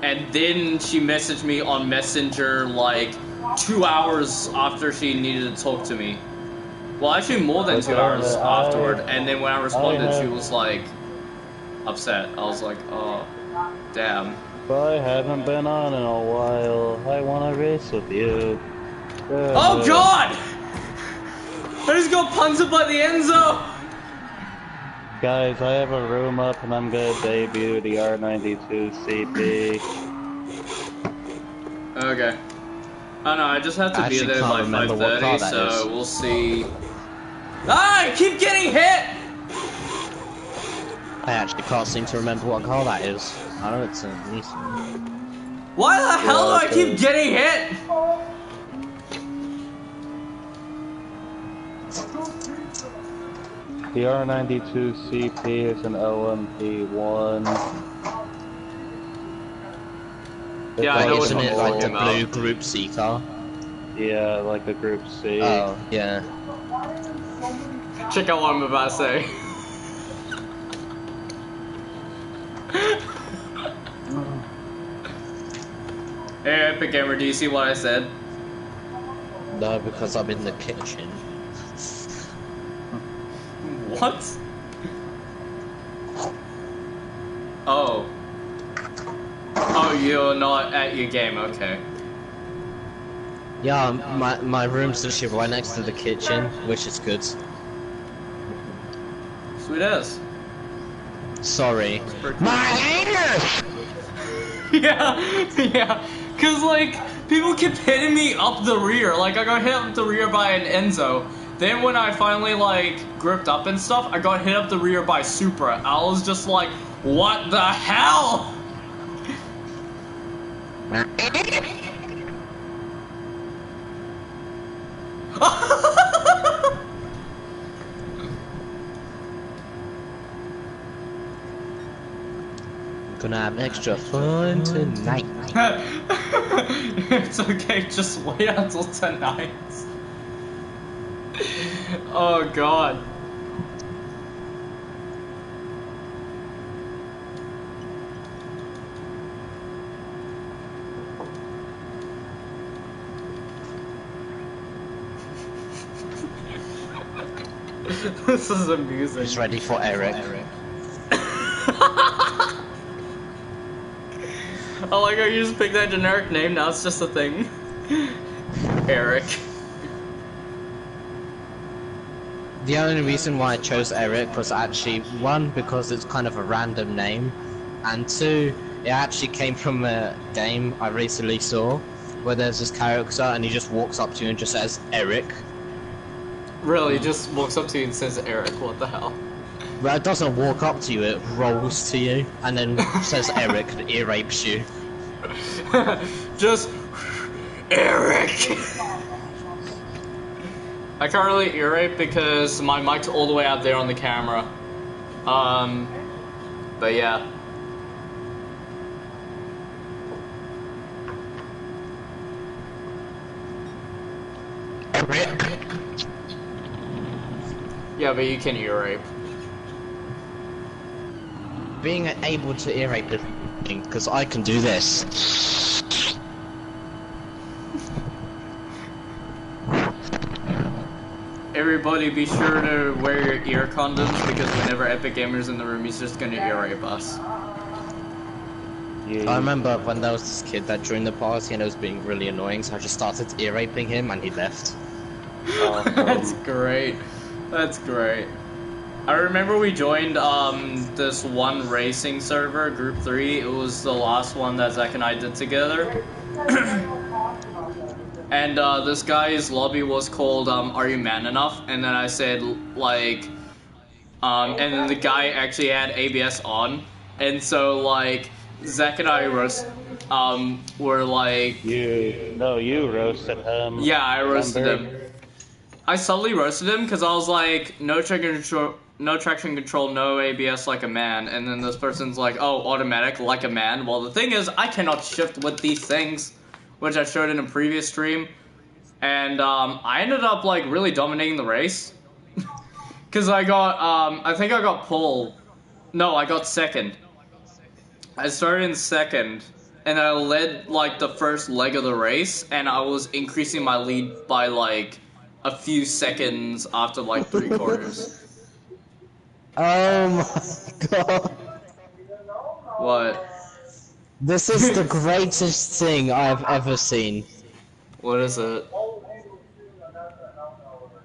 And then she messaged me on Messenger like 2 hours after she needed to talk to me. Well, actually more than 2 hours afterward. And then when I responded, she was like upset. I was like, oh, damn. But I haven't been on in a while. I wanna race with you. Oh God! I just got punted by the Enzo. Guys, I have a room up and I'm gonna debut the R92 CP. Okay. Oh no, I just have to I be actually there can't by remember what car 5:30, that so is. we'll see. Ah, I keep getting hit! I actually can't seem to remember what car that is. I know it's a Nissan. Why the hell do I okay. keep getting hit? The R92 CP is an OMP1. Yeah, I know what Isn't you're it like the talking about. blue Group C car? Yeah, like the Group C. Oh, yeah. Check out what I'm about to say. Hey, Epic Gamer, do you see what I said? No, because I'm in the kitchen. What? Oh. Oh, you're not at your game, okay. Yeah, my room's literally right next to the kitchen, which is good. Sweet as. Sorry. Pretty- My anus! Yeah, yeah. Cause like, people keep hitting me up the rear. Like, I got hit up the rear by an Enzo. Then when I finally like gripped up and stuff, I got hit up the rear by Supra. I was just like, what the hell? Gonna have extra fun tonight. It's okay, just wait until tonight. Oh god. This is amusing. He's ready for Eric. I like how you just picked that generic name, now it's just a thing. Eric. The only reason why I chose Eric was actually, one, because it's kind of a random name, and two, it actually came from a game I recently saw, where there's this character and he just walks up to you and just says, Eric. Really, just walks up to you and says Eric, what the hell? Well, it doesn't walk up to you, it rolls to you, and then says Eric and ear rapes you. Just Eric. I can't really ear rape because my mic's all the way out there on the camera. But yeah. Eric. Yeah, but you can ear rape. Being able to ear rape is thing, because I can do this. Everybody be sure to wear your ear condoms because whenever Epic Gamer's in the room, he's just gonna ear rape us. Yeah. I remember when there was this kid that joined the party and it was being really annoying, so I just started ear raping him and he left. That's great. That's great. I remember we joined this one racing server, Group 3. It was the last one that Zach and I did together. And this guy's lobby was called Are You Man Enough? And then I said like and then the guy actually had ABS on. And so like Zach and I were like You roasted him. yeah, I roasted Remember? him. I subtly roasted him because I was like, no traction control, no ABS like a man. And then this person's like, oh, automatic like a man. Well, the thing is, I cannot shift with these things, which I showed in a previous stream. And I ended up like really dominating the race. Because I got, I think I got pole. No, I got second. I started in second. And I led like the first leg of the race. And I was increasing my lead by like a few seconds after like 3 quarters. Oh my god. What? This is the greatest thing I have ever seen. What is it?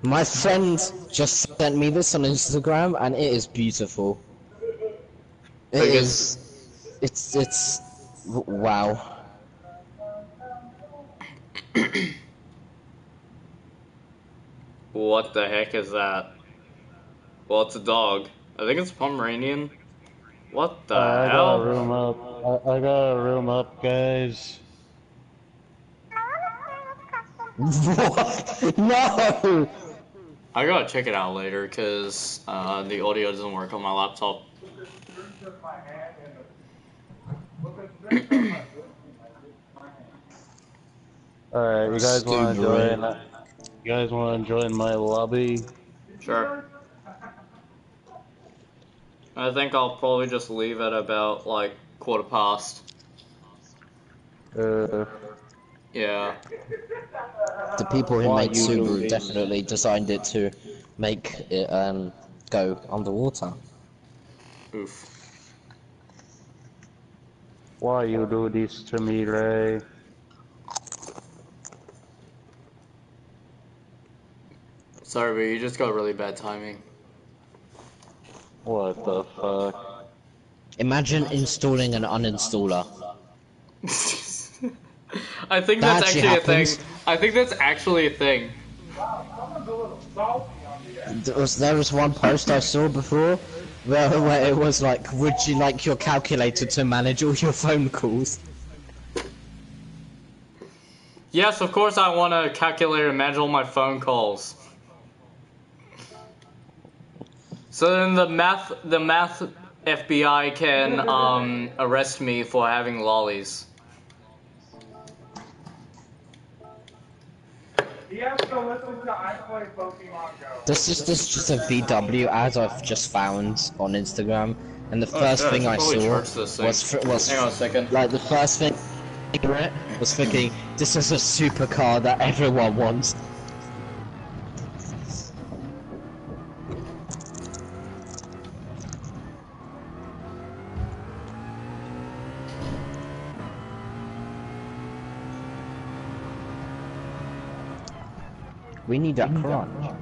My friend just sent me this on Instagram and it is beautiful. It is. It's wow. What the heck is that? Well, it's a dog. I think it's Pomeranian. What the I got a hell? room up. I got a room up, guys. What? No! I gotta check it out later because the audio doesn't work on my laptop. Alright, you guys wanna Stupid. join? You guys wanna join my lobby? Sure. I think I'll probably just leave at about, like, 1:15. Yeah. The people who Why made you do Subaru this? definitely designed it to make it go underwater. Oof. Why you do this to me, Ray? Sorry, but you just got really bad timing. What the fuck? Imagine installing an uninstaller. I think That that's actually actually a thing. happens. I think that's actually a thing. Someone's a little salty on the end. There was one post I saw before where it was like, would you like your calculator to manage all your phone calls? Yes, of course I want a calculator to manage all my phone calls. So then the math FBI can arrest me for having lollies. He has to listen to I Play Pokemon Go. This is just a VW ad I've just found on Instagram, and the Oh, first shit, I thing should I probably saw charge this thing. was Hang on a second. like the first thing was thinking this is a supercar that everyone wants. We need a crunch.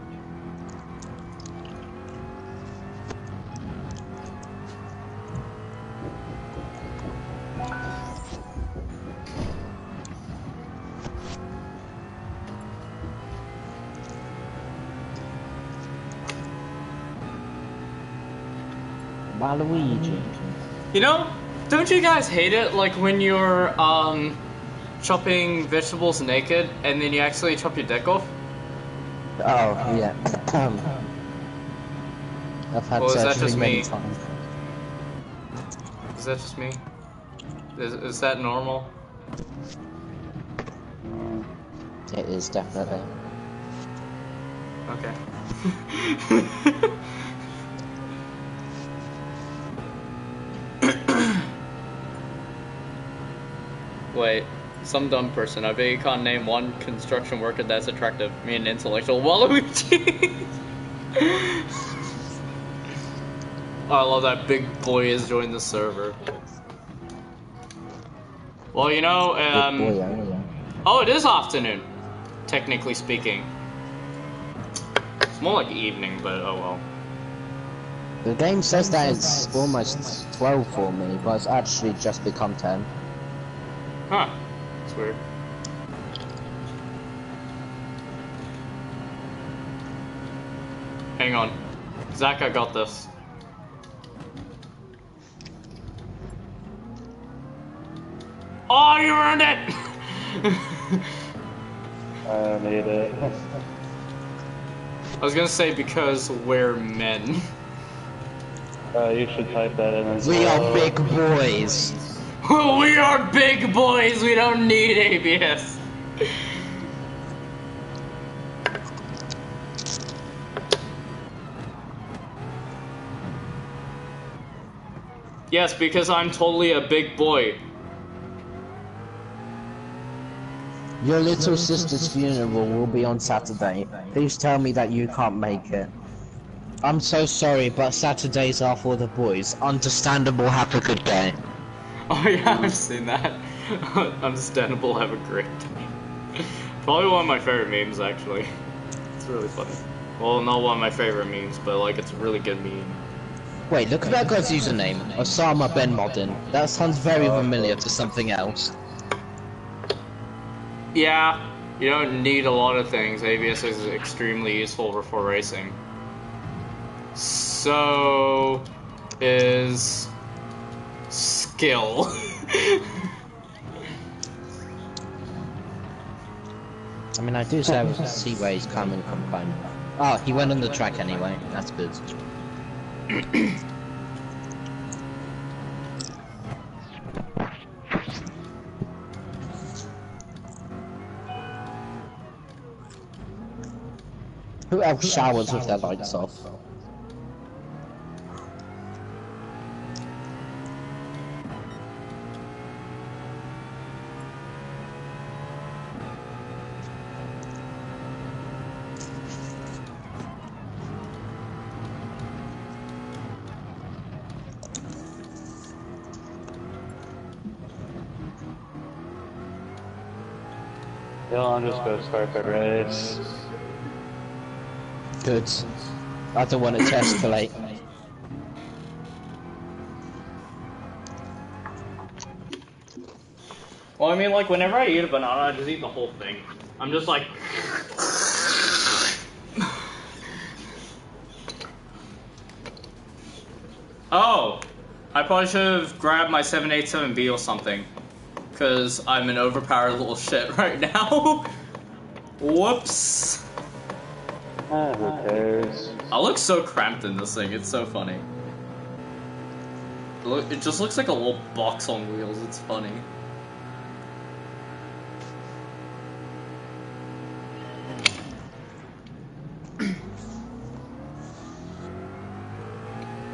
Waluigi. You know, don't you guys hate it like when you're chopping vegetables naked and then you actually chop your dick off? Oh yeah. I've had Or is that surgery just many me? times. Is that just me? Is that normal? It is definitely. Okay. Wait, some dumb person. I bet you can't name one construction worker that's attractive. Me, an intellectual Waluigi. Oh, I love that big boy is joined the server. Well, you know, Boy, yeah. oh, it is afternoon, technically speaking. It's more like evening, but oh well. The game says that it's almost 12 for me, but it's actually just become 10. Huh. It's weird. Hang on. Zach, I got this. Oh, you earned it! I don't need it. I was gonna say because we're men. You should type that in as We well. are big boys. We are big boys, we don't need ABS. Yes, because I'm totally a big boy. Your little sister's funeral will be on Saturday. Please tell me that you can't make it. I'm so sorry, but Saturdays are for the boys. Understandable, have a good day. Oh yeah, I've seen that. Understandable, have a great day. Probably one of my favorite memes, actually. It's really funny. Well, not one of my favorite memes, but like, it's a really good meme. Wait, look at that guy's username. Osama Ben Laden. That sounds very familiar to something else. Yeah, you don't need a lot of things. ABS is extremely useful for racing. So is skill. I mean, I do see where he's coming from, kind of. Oh, he went on the track anyway. That's good. Who else showers with their lights off? Yeah, I'm just gonna start the race. Good. I don't want it to escalate. Well, I mean, like, whenever I eat a banana, I just eat the whole thing. I'm just like... Oh! I probably should have grabbed my 787B or something. Because I'm an overpowered little shit right now. Whoops. Who cares? I look so cramped in this thing, it's so funny. Look, it just looks like a little box on wheels, it's funny.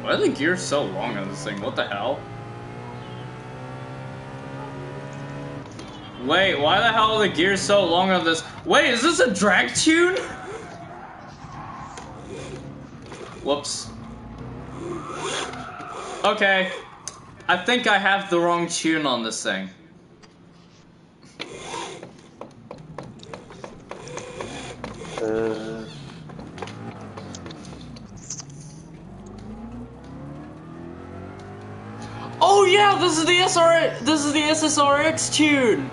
Why are the gears so long on this thing? What the hell? Wait, why the hell are the gears so long on this? Wait, is this a drag tune? Whoops. Okay. I think I have the wrong tune on this thing. Oh yeah, this is the SSRX tune.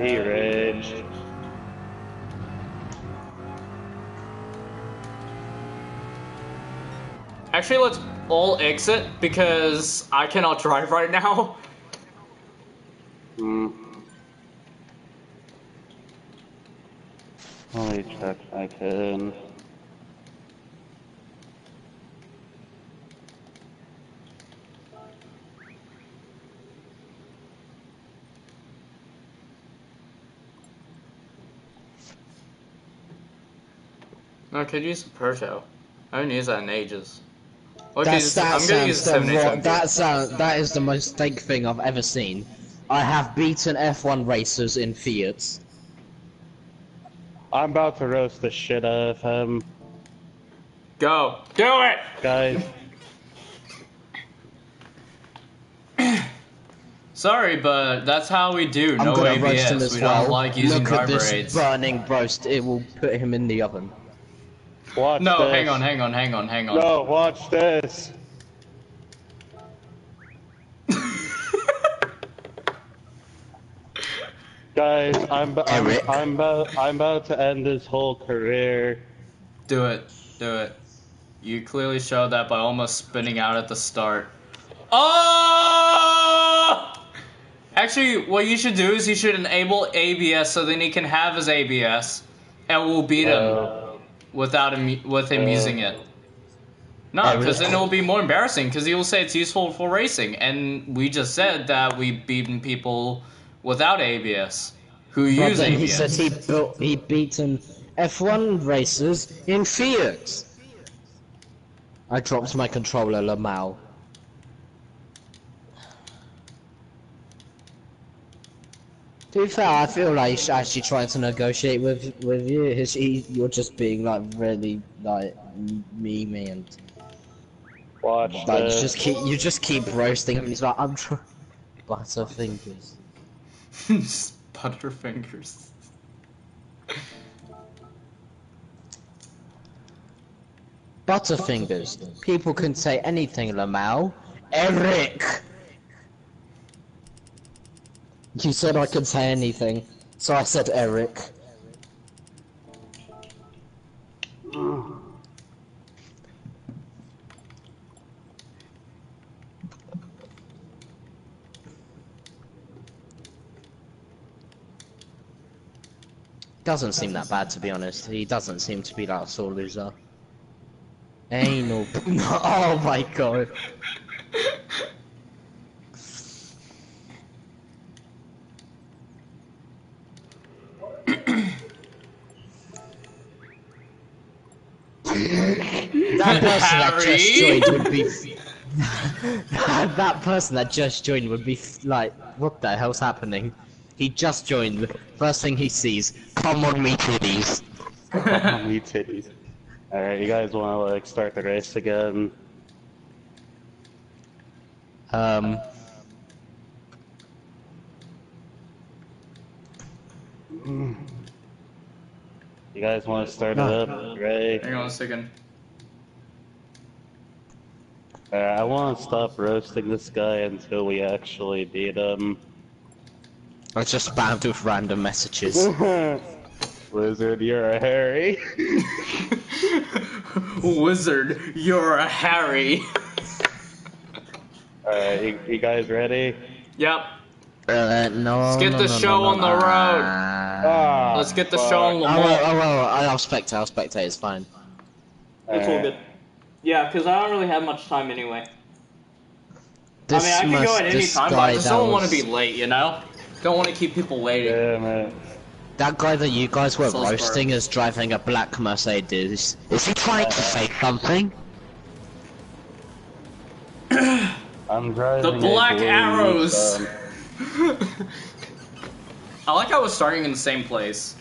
He raged. Actually, let's all exit because I cannot drive right now. Let me check if I can. No, I could use the Proto. I haven't used that in ages. Okay, That is the most fake thing I've ever seen. I have beaten F1 racers in Fiat. I'm about to roast the shit out of him. Go. Do it! Guys, Sorry, but that's how we do. I'm No gonna roast him ABS. as We well. don't like using Look at driver this aids. burning roast. It will put him in the oven. watch No, this. hang on. No, watch this. Guys, I'm about to end his whole career. Do it. You clearly showed that by almost spinning out at the start. Oh! Actually, what you should do is you should enable ABS so then he can have his ABS, and we'll beat him with him using it. No, because then it will be more embarrassing. Because he will say it's useful for racing, and we just said that we've beaten people without ABS who use then ABS. he said he'd beaten F1 racers in Fiat. I dropped my controller, Lamau. To be fair, I feel like he's actually trying to negotiate with you. You're just being like really like memey and Watch like this. you just keep roasting him. He's like, I'm trying. Butterfingers. Butterfingers. Butterfingers. People can say anything, Lamau. Eric! You said I could say anything, so I said Eric. Doesn't seem that bad, to be honest. He doesn't seem to be like a sore loser. Anal. Oh my god. That person that just Harry? joined would be. That person that just joined would be like, what the hell's happening? He just joined. First thing he sees, come on me titties. Me titties. Alright, you guys wanna like start the race again? You guys wanna start it up? Right? Hang on a second. I wanna stop roasting this guy until we actually beat him. I was just spammed with random messages. Lizard, you're a Harry. Wizard, you're a Harry. Alright, you guys ready? Yep. No. Let's get the show on the road. Ah, Let's get the fuck. show on the road. I'll spectate, it's fine. It's all good. Yeah, because I don't really have much time anyway. This I mean, I can go at any this time, but guy I just that don't want to was- be late, you know? Don't want to keep people waiting. Yeah, man. That guy that you guys were Salzburg. roasting is driving a black Mercedes. Is he trying to say something? I'm driving The a Black blue Arrows. Nissan. I like how we're starting in the same place.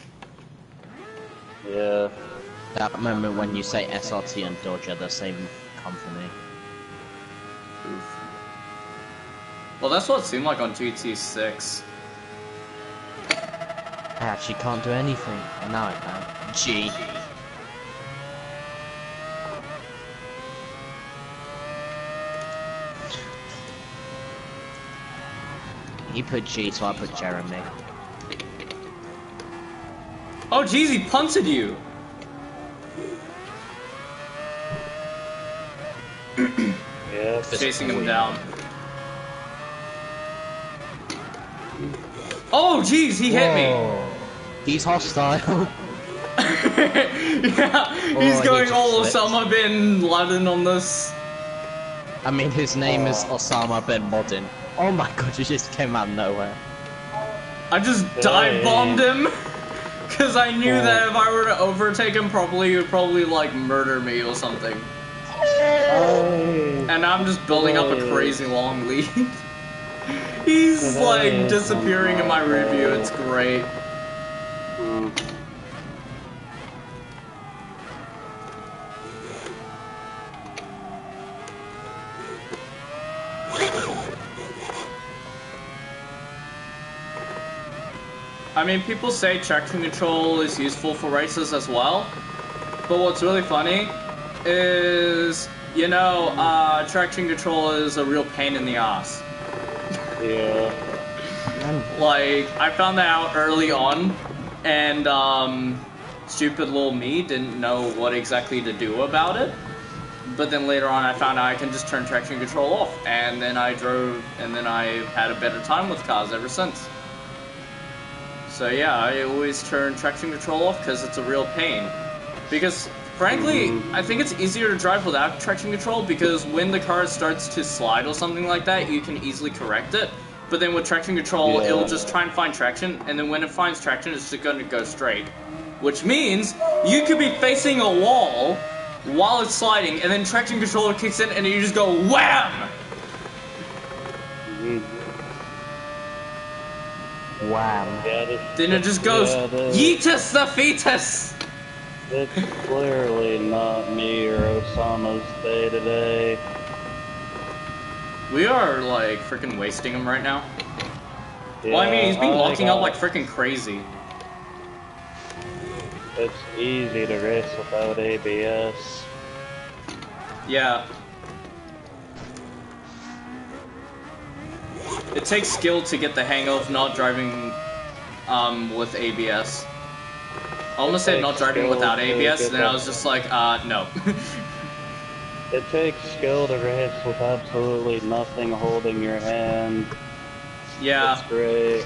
Yeah. That moment when you say SRT and Dodge are the same company. Well, that's what it seemed like on GT6. I actually can't do anything. Now I can. G. He put G, so I put Jeremy. Oh, jeez, he punted you. Yeah. Chasing him down. Oh, jeez, he hit me. He's hostile. Yeah, he's he going just all slipped. Osama bin Laden on this. I mean, his name is Osama bin Laden. Oh my god, he just came out of nowhere. I just dive bombed him. Because I knew that if I were to overtake him properly, he would probably, like, murder me or something. And I'm just building up a crazy long lead. He's, like, disappearing in my rear view. It's great. I mean, people say traction control is useful for races as well, but what's really funny is, you know, traction control is a real pain in the ass. Yeah. Like, I found that out early on, and, stupid little me didn't know what exactly to do about it. But then later on I found out I can just turn traction control off, and then I drove, and then I've had a better time with cars ever since. So yeah, I always turn traction control off because it's a real pain. Because, frankly, I think it's easier to drive without traction control because when the car starts to slide or something like that, you can easily correct it. But then with traction control, it'll just try and find traction, and then when it finds traction, it's just going to go straight. Which means you could be facing a wall while it's sliding, and then traction controller kicks in, and you just go wham! Wow. Yeah, Then it just goes yeetus the fetus! it's clearly not me or Osama's day today. We are, like, freaking wasting him right now. Well, I mean, he's been locking up like freaking crazy. It's easy to race without ABS. Yeah. It takes skill to get the hang of not driving with ABS. I almost said not driving without ABS, and then I was just like, no. It takes skill to race with absolutely nothing holding your hand. Yeah. It's great.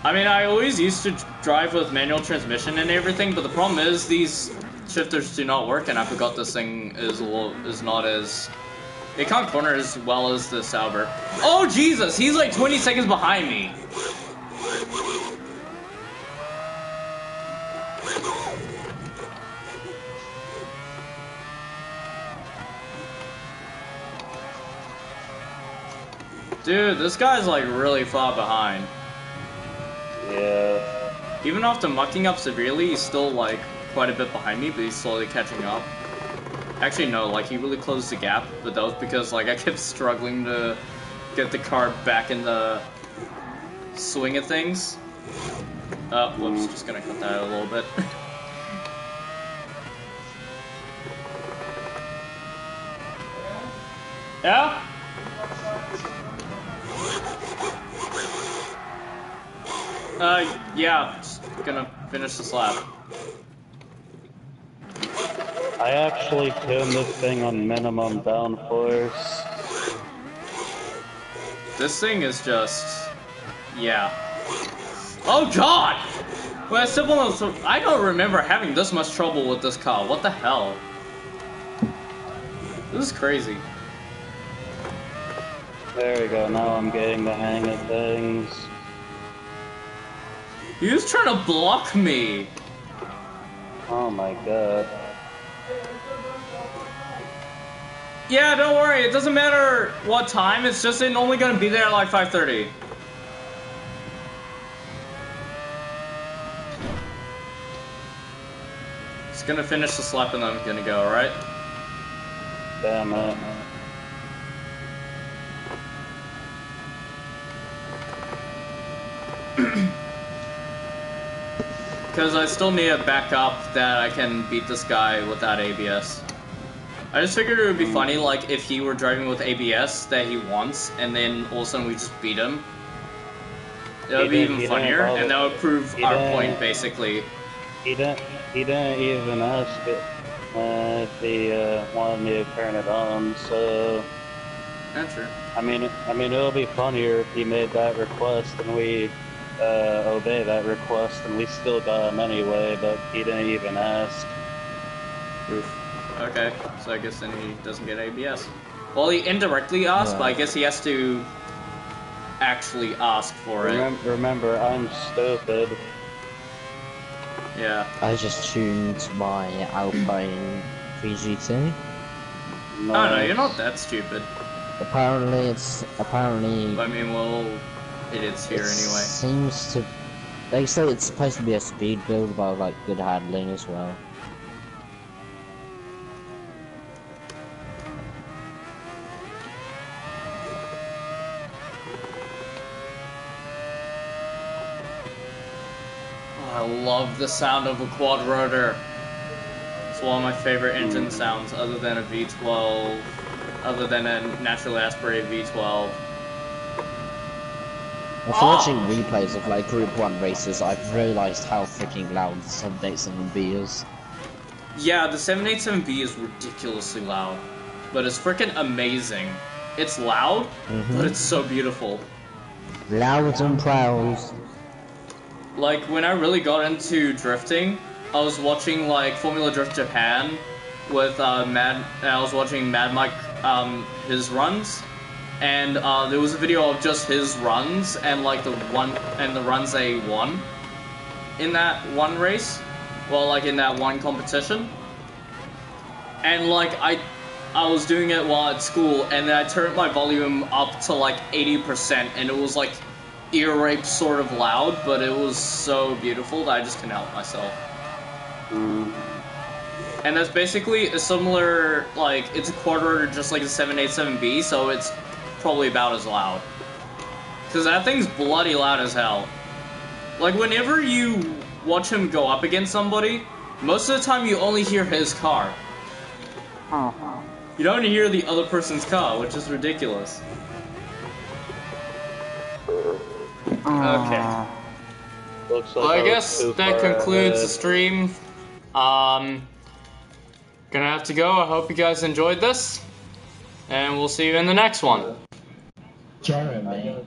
I mean, I always used to drive with manual transmission and everything, but the problem is these shifters do not work, and I forgot this thing is not as... It can't corner as well as the Sauber. Oh, Jesus! He's like 20 seconds behind me! Dude, this guy's like really far behind. Yeah. Even after mucking up severely, he's still like quite a bit behind me, but he's slowly catching up. Actually, no, like he really closed the gap, but that was because like I kept struggling to get the car back in the swing of things. Whoops, just gonna cut that out a little bit. Yeah? Yeah, just gonna finish this lap. I actually tuned this thing on minimum downforce. This thing is just... yeah. Oh god! Well, I don't remember having this much trouble with this car. What the hell? This is crazy. There we go, now I'm getting the hang of things. He was trying to block me. Oh my god. Yeah, don't worry. It doesn't matter what time. It's just only gonna be there at like 5:30. Just gonna finish this lap and then I'm gonna go, alright? Damn it. Because I still need a backup that I can beat this guy without ABS. I just figured it would be funny, like, if he were driving with ABS that he wants, and then all of a sudden we just beat him. It would be even funnier, and that would prove our point, basically. He didn't even ask it if he wanted me to turn it on, so... That's true. I mean, it'll be funnier if he made that request and we obey that request and we still got him anyway, but he didn't even ask. Oof. Okay, so I guess then he doesn't get ABS. Well, he indirectly asked, but I guess he has to actually ask for it. Remember, I'm stupid. Yeah. I just tuned my Alpine VGT. Nice. Oh no, you're not that stupid. Apparently. I mean, well, it is here anyway. Seems to. They say it's supposed to be a speed build, but like good handling as well. I love the sound of a quad rotor. It's one of my favorite engine sounds, other than a V12, other than a naturally aspirated V12. After watching replays of like Group 1 races, I've realized how freaking loud the 787B is. Yeah, the 787B is ridiculously loud, but it's freaking amazing. It's loud, but it's so beautiful. Loud and proud. Like, when I really got into drifting, I was watching, like, Formula Drift Japan with, I was watching Mad Mike, his runs, and, there was a video of just his runs, and, like, the runs they won in that one race, well, like, in that one competition, and, like, I was doing it while at school, and then I turned my volume up to, like, 80%, and it was, like, ear rape sort of loud, but it was so beautiful that I just couldn't help myself. And that's basically a similar, like, it's a quad rotor just like a 787B, so it's probably about as loud. Because that thing's bloody loud as hell. Like, whenever you watch him go up against somebody, most of the time you only hear his car. You don't hear the other person's car, which is ridiculous. Okay. Looks like Well, I guess that concludes the stream. Gonna have to go. I hope you guys enjoyed this. And we'll see you in the next one. Jeremy.